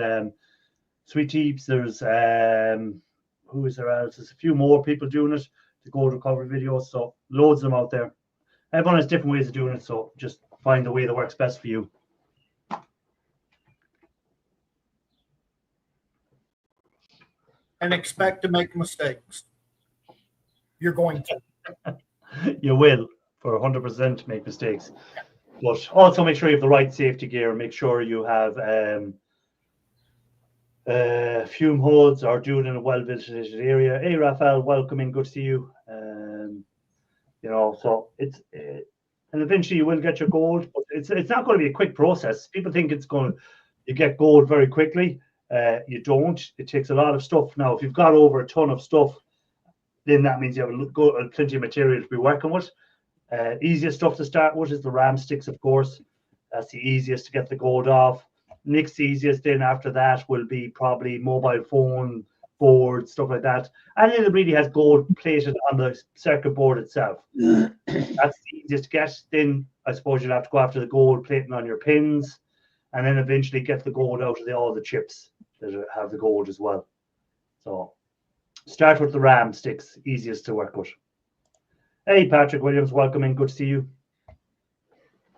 Sweet Teeps, there's who is there else? There's a few more people doing it, the gold recovery videos. So loads of them out there. Everyone has different ways of doing it, so just find the way that works best for you. And expect to make mistakes. You're going to. You will, for 100%, make mistakes. But also make sure you have the right safety gear. Make sure you have fume hoods, or do it in a well-ventilated area. Hey, Raphael, welcome in. Good to see you. So it's and eventually you will get your gold, but it's not going to be a quick process. People think you get gold very quickly. You don't. It takes a lot of stuff. Now, if you've got over a ton of stuff, then that means you have plenty of material to be working with. Easiest stuff to start with is the ram sticks, of course. That's the easiest to get the gold off. Next easiest then after that will be probably mobile phone board, stuff like that. And then it really has gold plated on the circuit board itself. That's the easiest to get. Then I suppose you'll have to go after the gold plating on your pins, and then eventually get the gold out of all the chips that have the gold as well. So start with the ram sticks, easiest to work with. Hey, Patrick Williams, welcome in. Good to see you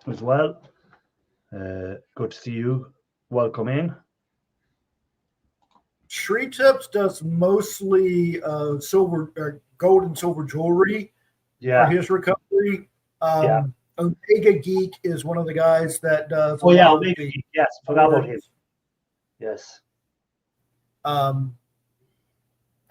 as well. Good to see you. Welcome in. Shree Tips does mostly silver, gold and silver jewelry for his recovery. Omega Geek is one of the guys that does. Oh yeah, Omega Geek. Yes, forgot about him. Yes.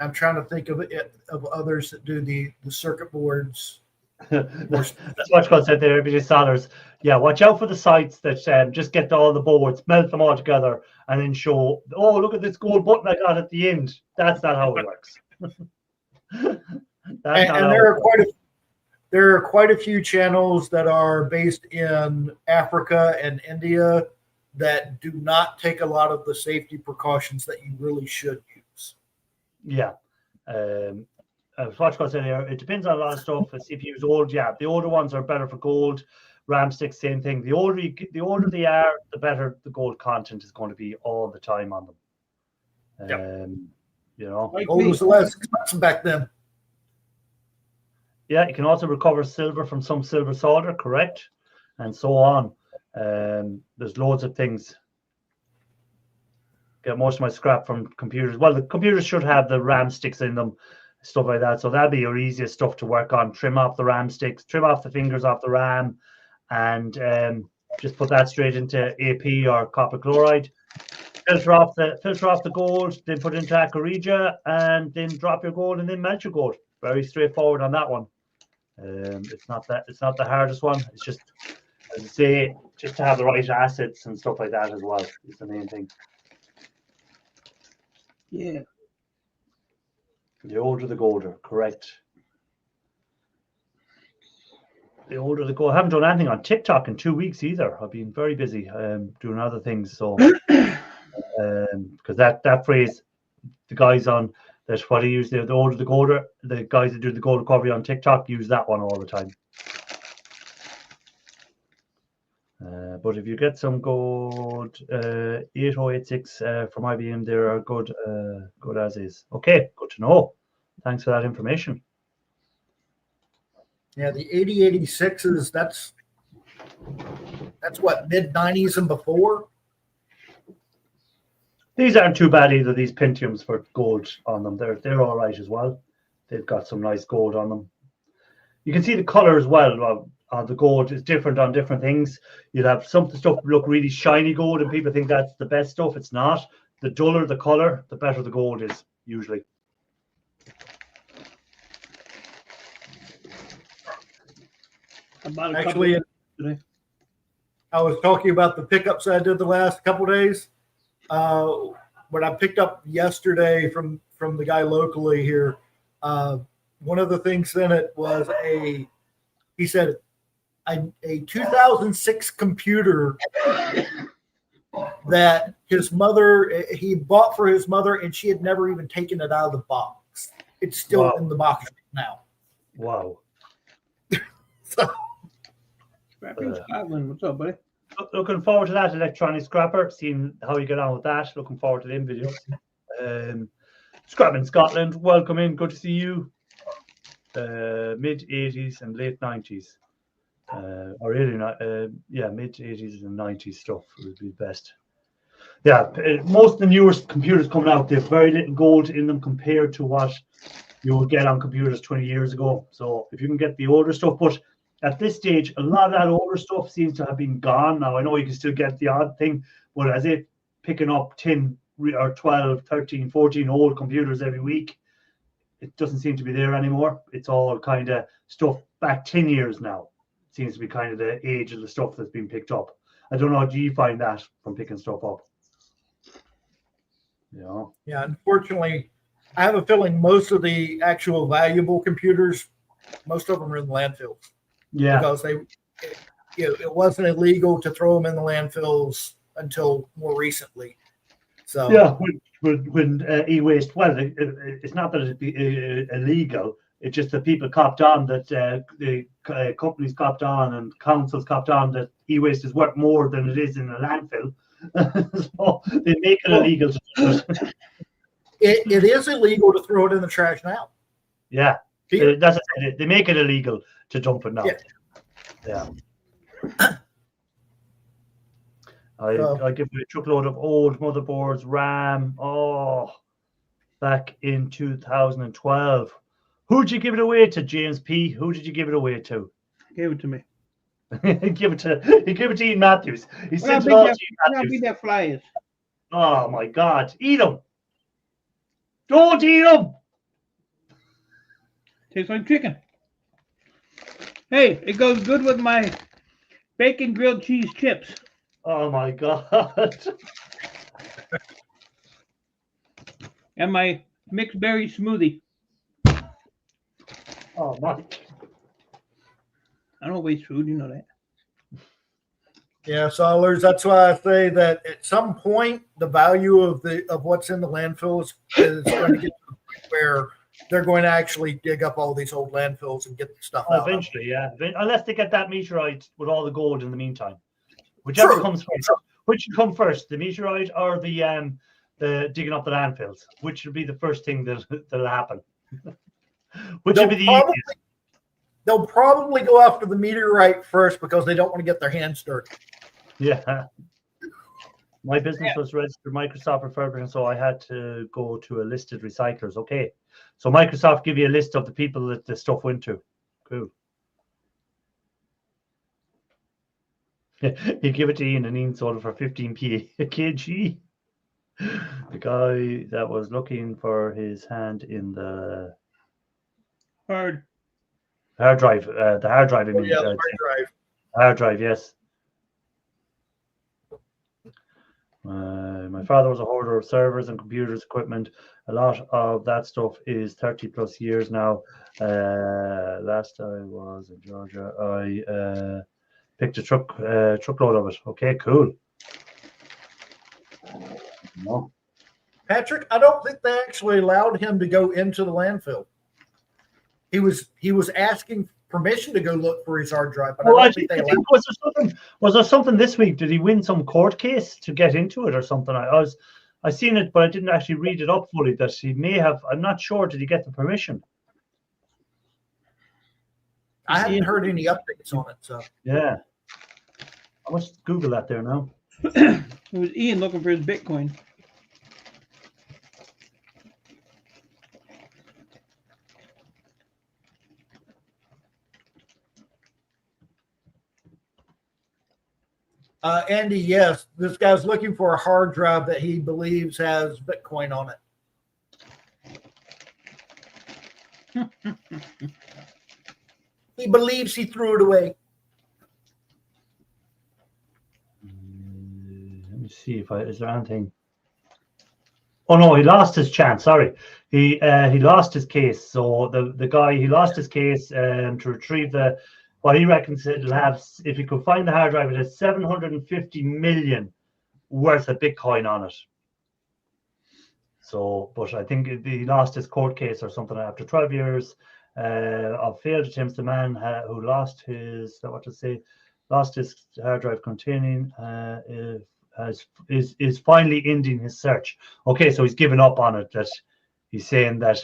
I'm trying to think of others that do the circuit boards. That's what God said there. Everybody sellers. Yeah, watch out for the sites that just get all the boards, melt them all together, and then show. Oh, look at this gold button I got at the end. That's not how it works. There are quite a few channels that are based in Africa and India that do not take a lot of the safety precautions that you really should use. Yeah. What God said here, it depends on a lot of stuff. If you use old, the older ones are better for gold. Ram sticks, same thing. The older they are, the better the gold content is going to be all the time on them. Gold was less expensive back then. Yeah, you can also recover silver from some silver solder, correct, and so on. There's loads of things. Get most of my scrap from computers. Well, the computers should have the ram sticks in them, stuff like that. So that'll be your easiest stuff to work on. Trim off the ram sticks, trim off the fingers off the ram, and just put that straight into AP or copper chloride. Filter off the gold, then put it into Aquarija, and then drop your gold, and then melt your gold. Very straightforward on that one. It's not the hardest one. It's just, as I say, just to have the right assets and stuff like that as well is the main thing. Yeah. The older the golder, correct. The older the gold. I haven't done anything on TikTok in 2 weeks either. I've been very busy doing other things. So because that phrase, the guys on that's what I use, the older the golder, the guys that do the gold recovery on TikTok use that one all the time. But if you get some gold 8086 from IBM, they are good as is. Okay, good to know. Thanks for that information. Yeah, the 8086s, that's what, mid-90s and before? These aren't too bad either. These Pentiums for gold on them, they're all right as well. They've got some nice gold on them. You can see the color as well. The gold is different on different things. You'll have some of the stuff look really shiny gold, and people think that's the best stuff. It's not. The duller the color, the better the gold is usually. Actually, I was talking about the pickups I did the last couple of days. What I picked up yesterday from the guy locally here, one of the things in it was he said a 2006 computer that his mother, he bought for his mother, and she had never even taken it out of the box. It's still in the box now. Wow. So, Scrapping Scotland. What's up, buddy? Looking forward to that electronic scrapper, seeing how you get on with that. Looking forward to them videos. Scrapping Scotland, welcome in. Good to see you. Mid 80s and late 90s. Or really not, mid 80s and 90s stuff would be best. Yeah, most of the newest computers coming out, they have very little gold in them compared to what you would get on computers 20 years ago. So if you can get the older stuff, but at this stage, a lot of that older stuff seems to have been gone. Now, I know you can still get the odd thing, but as if picking up 10 or 12, 13, 14 old computers every week, it doesn't seem to be there anymore. It's all kind of stuff back 10 years now. It seems to be kind of the age of the stuff that's been picked up. I don't know, do you find that from picking stuff up? Yeah, unfortunately, I have a feeling most of the actual valuable computers, most of them are in landfills. Yeah, because it wasn't illegal to throw them in the landfills until more recently. So yeah, when e-waste, well, it's not that it's illegal. It's just that people copped on that the companies copped on and councils copped on that e-waste is worth more than it is in a landfill. So they make it illegal to do it. It is illegal to throw it in the trash now. Yeah, that's it. They make it illegal to dump it now. Yeah. I give you a truckload of old motherboards, RAM. Oh, back in 2012. Who'd you give it away to, James P? Who did you give it away to? Give it to me. Give it to Ian Matthews. He sent it all to Ian Matthews. That fly is. Oh my God! Eat them! Don't eat them! Tastes like chicken. Hey, it goes good with my bacon grilled cheese chips. Oh my God! And my mixed berry smoothie. Oh my! I don't waste food, you know that. Yeah, Solers. That's why I say that at some point the value of what's in the landfill is going to get to the point where they're going to actually dig up all these old landfills and get the stuff out. Eventually, yeah. Unless they get that meteorite with all the gold in the meantime, whichever comes first. Which will come first, the meteorite or the digging up the landfills? Which will be the first thing that'll happen? Which will be the easiest? They'll probably go after the meteorite first because they don't want to get their hands dirty. Yeah. My business was registered Microsoft refurbishment, so I had to go to a listed recyclers. Okay. So Microsoft give you a list of the people that the stuff went to. Cool. You give it to Ian and Ian sold it for 15p a kg. The guy that was looking for his hand in the hard drive. The hard drive. I mean, the hard drive. Hard drive, yes. My father was a hoarder of servers and computers equipment. A lot of that stuff is 30 plus years now. Last I was in Georgia, I picked a truckload of it. Okay, cool. No. Patrick, I don't think they actually allowed him to go into the landfill. He was asking permission to go look for his hard drive, but I don't think they allowed. Was there something this week? Did he win some court case to get into it or something? I seen it, but I didn't actually read it up fully. That he may have. I'm not sure. Did he get the permission? I haven't heard any updates on it. So yeah, I must Google that there now. It was Ian looking for his Bitcoin. Andy, yes, this guy's looking for a hard drive that he believes has Bitcoin on it. He believes he threw it away. Let me see if is there anything. Oh no, he lost his chance. Sorry, he lost his case. So the guy, he lost his case to retrieve what he reckons it'll have. If he could find the hard drive, it has 750 million worth of Bitcoin on it. So, but I think he lost his court case or something after 12 years of failed attempts. The man who lost his hard drive containing is finally ending his search. Okay, so he's given up on it. That he's saying that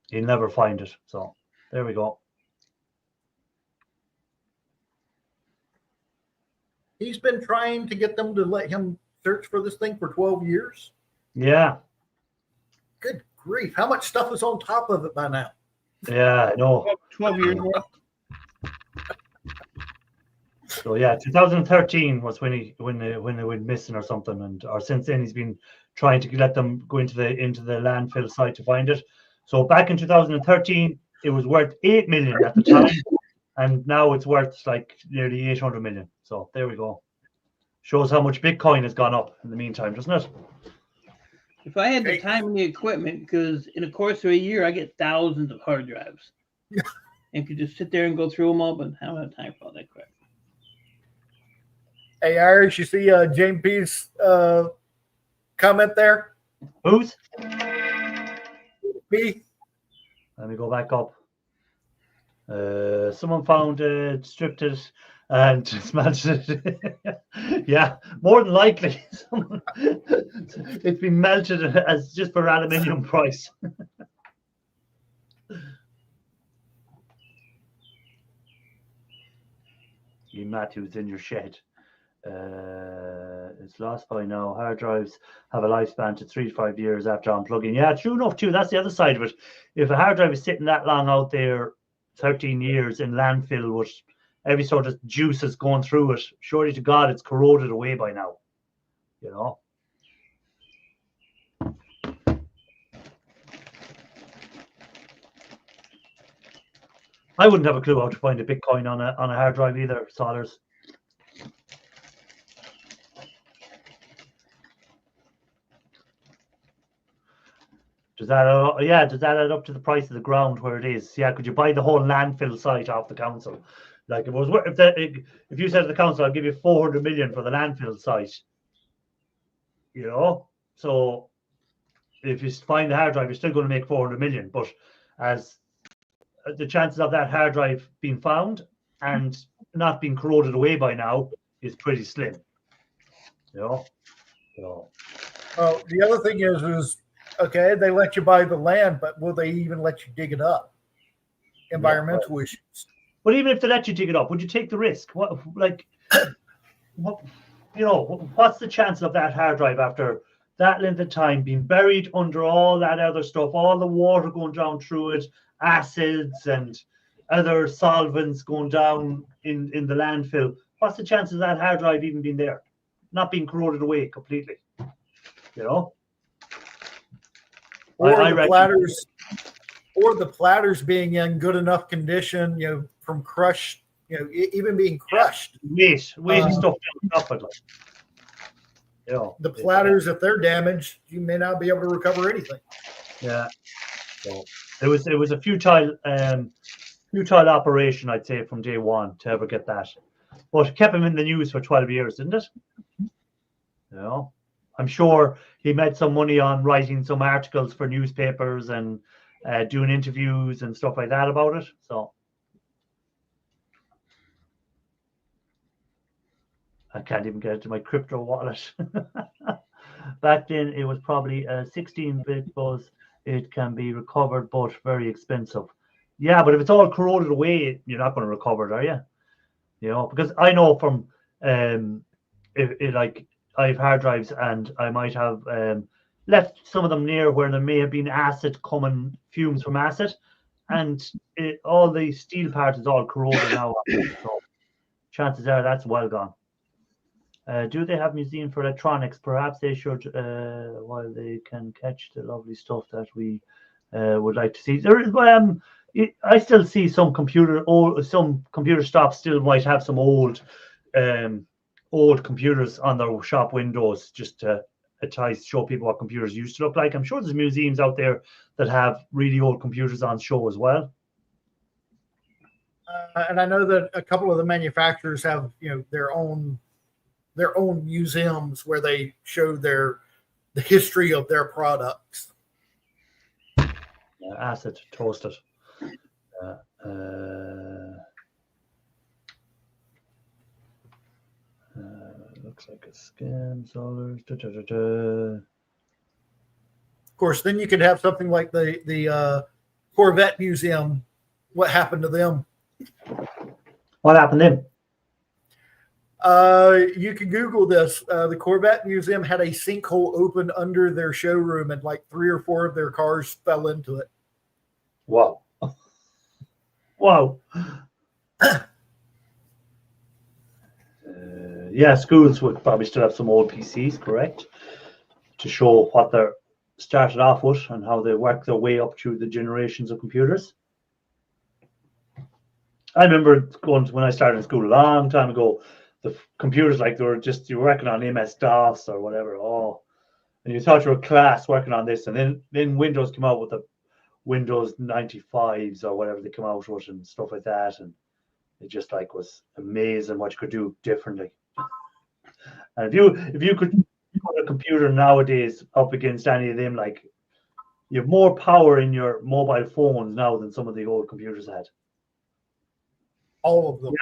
he'll never find it. So there we go. He's been trying to get them to let him search for this thing for 12 years. Yeah. Good grief. How much stuff is on top of it by now? Yeah, I know. 12 years worth. So yeah, 2013 was when they went missing or something, or since then he's been trying to let them go into the landfill site to find it. So back in 2013, it was worth 8 million at the time, and now it's worth like nearly 800 million. So there we go. Shows how much Bitcoin has gone up in the meantime, doesn't it? If I had the time and the equipment, because in the course of a year I get thousands of hard drives, and could just sit there and go through them all, but I don't have time for all that crap. Hey, Irish, you see James P's comment there? Whose? P. Let me go back up. Someone found it, stripped it, and smelted it. Yeah, more than likely. It's been melted as just for aluminium price. You Matthews in your shed. It's lost by now. Hard drives have a lifespan to 3 to 5 years after unplugging. Yeah, true enough too. That's the other side of it. If a hard drive is sitting that long out there, 13 years in landfill with every sort of juices going through it, surely to God it's corroded away by now. You know. I wouldn't have a clue how to find a Bitcoin on a hard drive either, Solders. Does that add up to the price of the ground where it is? Yeah, could you buy the whole landfill site off the council? Like if you said to the council, I'll give you 400 million for the landfill site, you know. So if you find the hard drive, you're still going to make 400 million. But as the chances of that hard drive being found and not being corroded away by now is pretty slim, you know. So. Oh, the other thing is okay, they let you buy the land, but will they even let you dig it up? Environmental issues. But even if they let you dig it up, would you take the risk? What's the chance of that hard drive after that length of time being buried under all that other stuff, all the water going down through it, acids and other solvents going down in the landfill? What's the chances of that hard drive even being there, not being corroded away completely? You know. Or the platters being in good enough condition, you know, from crushed, you know, even being crushed. Weight stuff up it, like. You know, the platters, if they're damaged, you may not be able to recover anything. Yeah. So it was a futile operation, I'd say, from day one to ever get that. But it kept him in the news for 12 years, didn't it? You know. I'm sure he made some money on writing some articles for newspapers and doing interviews and stuff like that about it. So I can't even get into my crypto wallet. Back then, it was probably a 16-bit buzz. It can be recovered, but very expensive. Yeah, but if it's all corroded away, you're not going to recover it, are you? You know, because I know from I have hard drives, and I might have left some of them near where there may have been acid coming, fumes from acid, and all the steel part is all corroded now. So chances are that's well gone. Do they have museum for electronics? Perhaps they should, while they can catch the lovely stuff that we would like to see. There is, I still see some computer shops still might have some old computers on their shop windows just to show people what computers used to look like. I'm sure there's museums out there that have really old computers on show as well. And I know that a couple of the manufacturers have, their own museums where they show the history of their products. Acid toasted. Looks like a scam. Dollars. Of course, then you could have something like the Corvette Museum. What happened to them? What happened then? You can Google this. The Corvette Museum had a sinkhole open under their showroom, and like 3 or 4 of their cars fell into it. Wow. Wow. Yeah, schools would probably still have some old PCs, correct? To show what they're started off with and how they work their way up through the generations of computers. I remember going to, when I started in school a long time ago, the computers, like, you were working on MS-DOS or whatever. Oh, and you thought you were class working on this, and then Windows came out with the Windows 95s or whatever they come out with and stuff like that, and it just like was amazing what you could do differently. And if you could put a computer nowadays up against any of them, like, you have more power in your mobile phones now than some of the old computers had. All of them.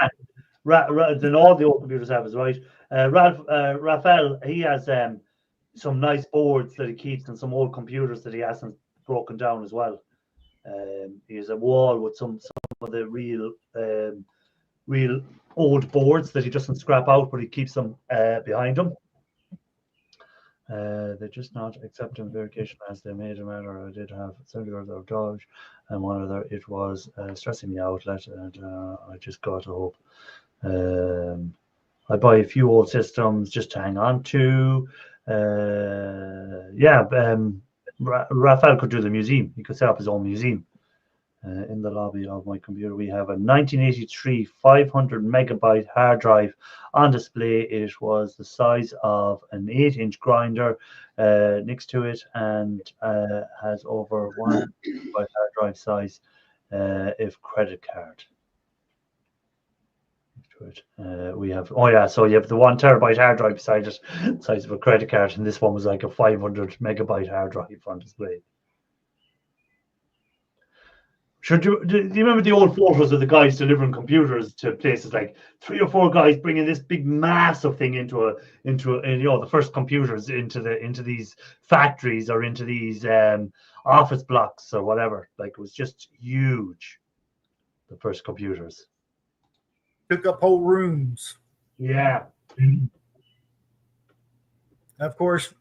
Yeah, than all the old computers have, is right. Raphael, he has some nice boards that he keeps and some old computers that he hasn't broken down as well. He has a wall with some of the real old boards that he doesn't scrap out, but he keeps them behind him. They're just not accepting verification as they made a matter. I did have $70 of Dodge, and one of their, it was stressing me out, and I just got to hope. I buy a few old systems just to hang on to. Raphael could do the museum. He could set up his own museum. In the lobby of my computer, we have a 1983 500 megabyte hard drive on display. It was the size of an 8-inch grinder next to it, and has over 1 gigabyte hard drive size if credit card. We have, so you have the 1 terabyte hard drive beside it, size of a credit card, and this one was like a 500 megabyte hard drive on display. Do you remember the old photos of the guys delivering computers to places, like 3 or 4 guys bringing this big massive thing into the first computers into these factories or into these office blocks or whatever? Like, it was just huge. The first computers took up whole rooms. Yeah. Of course,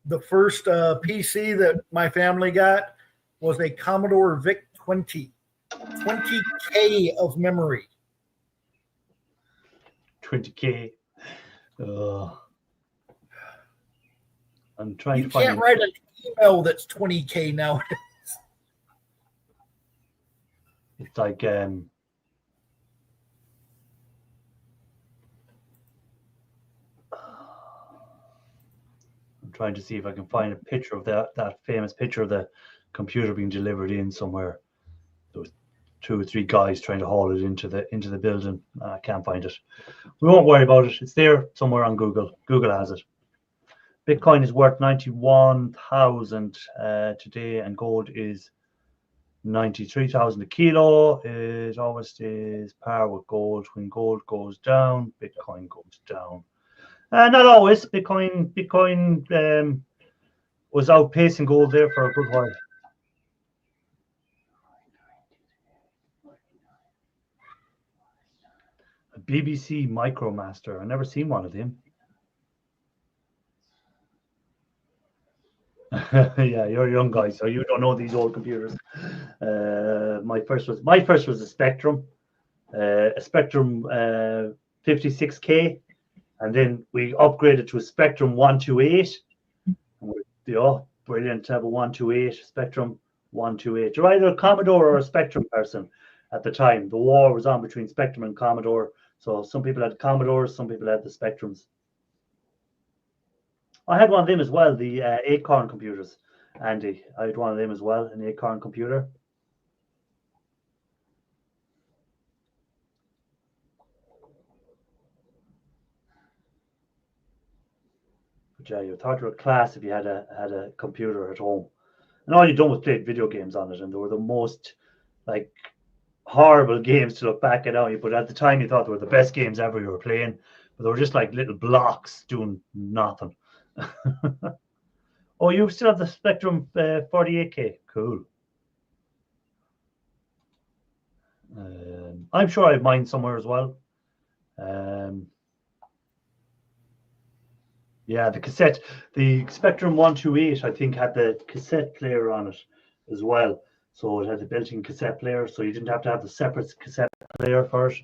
the first PC that my family got was a Commodore VIC 20K of memory. 20K. I'm trying to find. You can't write an email that's 20K nowadays. It's like I'm trying to see if I can find a picture of that famous picture of the computer being delivered in somewhere. There was 2 or 3 guys trying to haul it into the building. I can't find it. We won't worry about it. It's there somewhere on Google. Google has it. Bitcoin is worth 91,000 today, and gold is 93,000 a kilo. It always stays par with gold. When gold goes down, Bitcoin goes down. Not always. Bitcoin was outpacing gold there for a good while. A BBC Micromaster. I've never seen one of them. Yeah, you're a young guy, so you don't know these old computers. My first was a Spectrum, 56K. And then we upgraded to a Spectrum 128. Brilliant to have a 128 Spectrum 128. You're either a Commodore or a Spectrum person at the time. The war was on between Spectrum and Commodore. So some people had Commodores, some people had the Spectrums. I had one of them as well, the Acorn computers, Andy. I had one of them as well, an Acorn computer. But yeah, you thought you were class if you had a computer at home. And all you done was play video games on it, and they were the most like horrible games to look back at now. But at the time, you thought they were the best games ever you were playing. But they were just like little blocks doing nothing. Oh, you still have the Spectrum 48K. Cool. I'm sure I have mine somewhere as well. Yeah, the cassette, the Spectrum 128, I think, had the cassette player on it as well. So it had the built-in cassette player, so you didn't have to have the separate cassette player for it.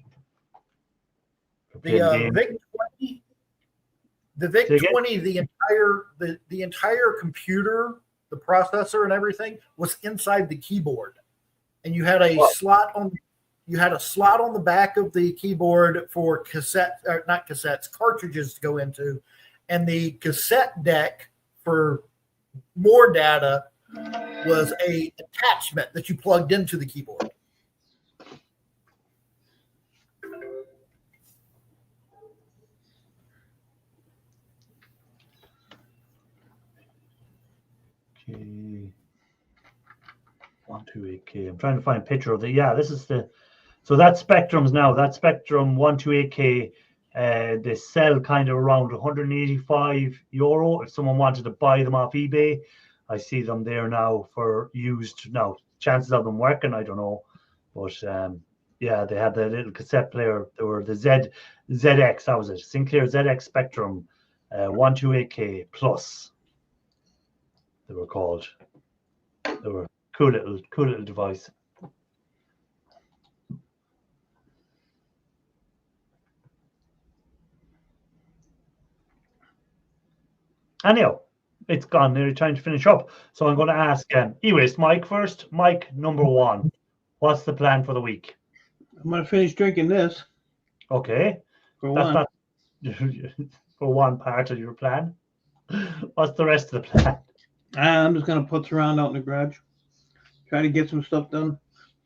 The VIC 20, the VIC 20, the entire computer, the processor and everything was inside the keyboard, and you had a slot on the back of the keyboard for cartridges to go into, and the cassette deck for more data was a attachment that you plugged into the keyboard. Okay. 128K. I'm trying to find a picture of the. Yeah, this is the. So that Spectrum's now. That Spectrum 128K. They sell kind of around €185 if someone wanted to buy them off eBay. I see them there now for used. Now, chances of them working, I don't know, but yeah, they had the little cassette player. They were the ZX. That was it. Sinclair ZX Spectrum 128K Plus. They were called. They were cool little device. Anyhow, it's gone. Nearly trying to finish up. So I'm going to ask, anyways, Mike first. Mike, number one. What's the plan for the week? I'm going to finish drinking this. Okay. That's not for one part of your plan. What's the rest of the plan? I'm just going to put around out in the garage. Try to get some stuff done.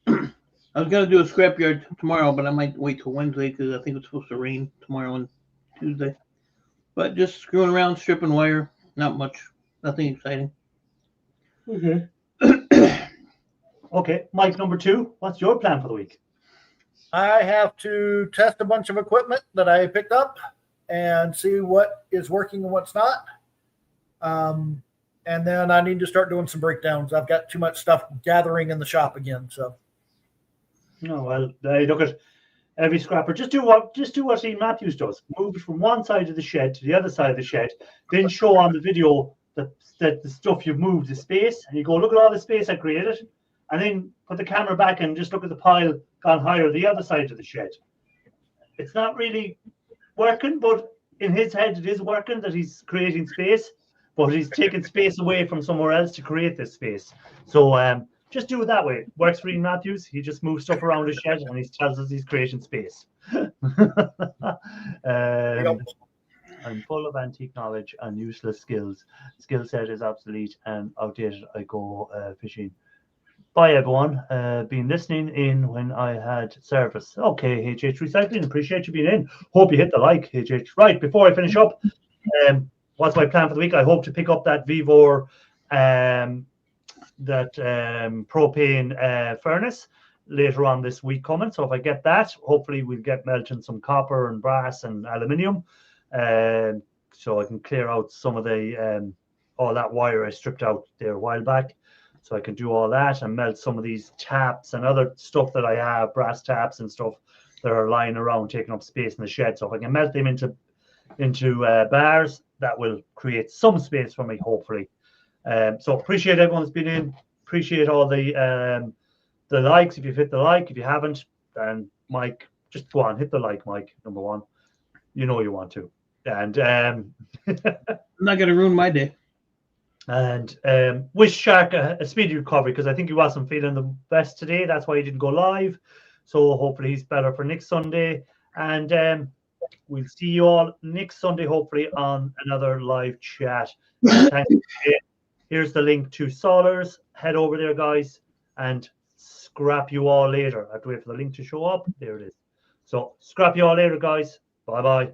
I was going to do a scrapyard tomorrow, but I might wait till Wednesday because I think it's supposed to rain tomorrow and Tuesday. But just screwing around, stripping wire. Not much. Nothing exciting. Okay. Okay. Mike, number two. What's your plan for the week? I have to test a bunch of equipment that I picked up and see what is working and what's not. And then I need to start doing some breakdowns. I've got too much stuff gathering in the shop again. So. Oh, well, look at every scrapper. Just do what Ian Matthews does. Move it from one side of the shed to the other side of the shed. Then show on the video that the stuff you've moved, the space, and you go, look at all the space I created. And then put the camera back and just look at the pile gone higher the other side of the shed. It's not really working, but in his head it is working, that he's creating space, but he's taking space away from somewhere else to create this space. So just do it that way. It works for Ian Matthews. He just moves stuff around his shed and he tells us he's creating space. I'm full of antique knowledge and useless skills. Skill set is obsolete and outdated. I go fishing. Bye, everyone. Been listening in when I had service. Okay, HH Recycling, appreciate you being in. Hope you hit the like, HH. Right, before I finish up, what's my plan for the week? I hope to pick up that Vevor, propane furnace later on this week coming. So if I get that, hopefully we'll get melting some copper and brass and aluminium. So I can clear out some of the all that wire I stripped out there a while back. So I can do all that and melt some of these taps and other stuff that I have, brass taps and stuff that are lying around taking up space in the shed. So if I can melt them into bars, that will create some space for me, hopefully. So appreciate everyone that's been in. Appreciate all the likes. If you've hit the like, if you haven't, then Mike, just go on, hit the like, Mike, number one. You know you want to. And I'm not gonna ruin my day. and wish Shark a speedy recovery, because I think he wasn't feeling the best today. That's why he didn't go live. So hopefully he's better for next Sunday. And we'll see you all next Sunday, hopefully, on another live chat. Thanks. Here's the link to Solars. Head over there, guys, and scrap you all later. I have to wait for the link to show up. There it is. So scrap you all later, guys. Bye-bye.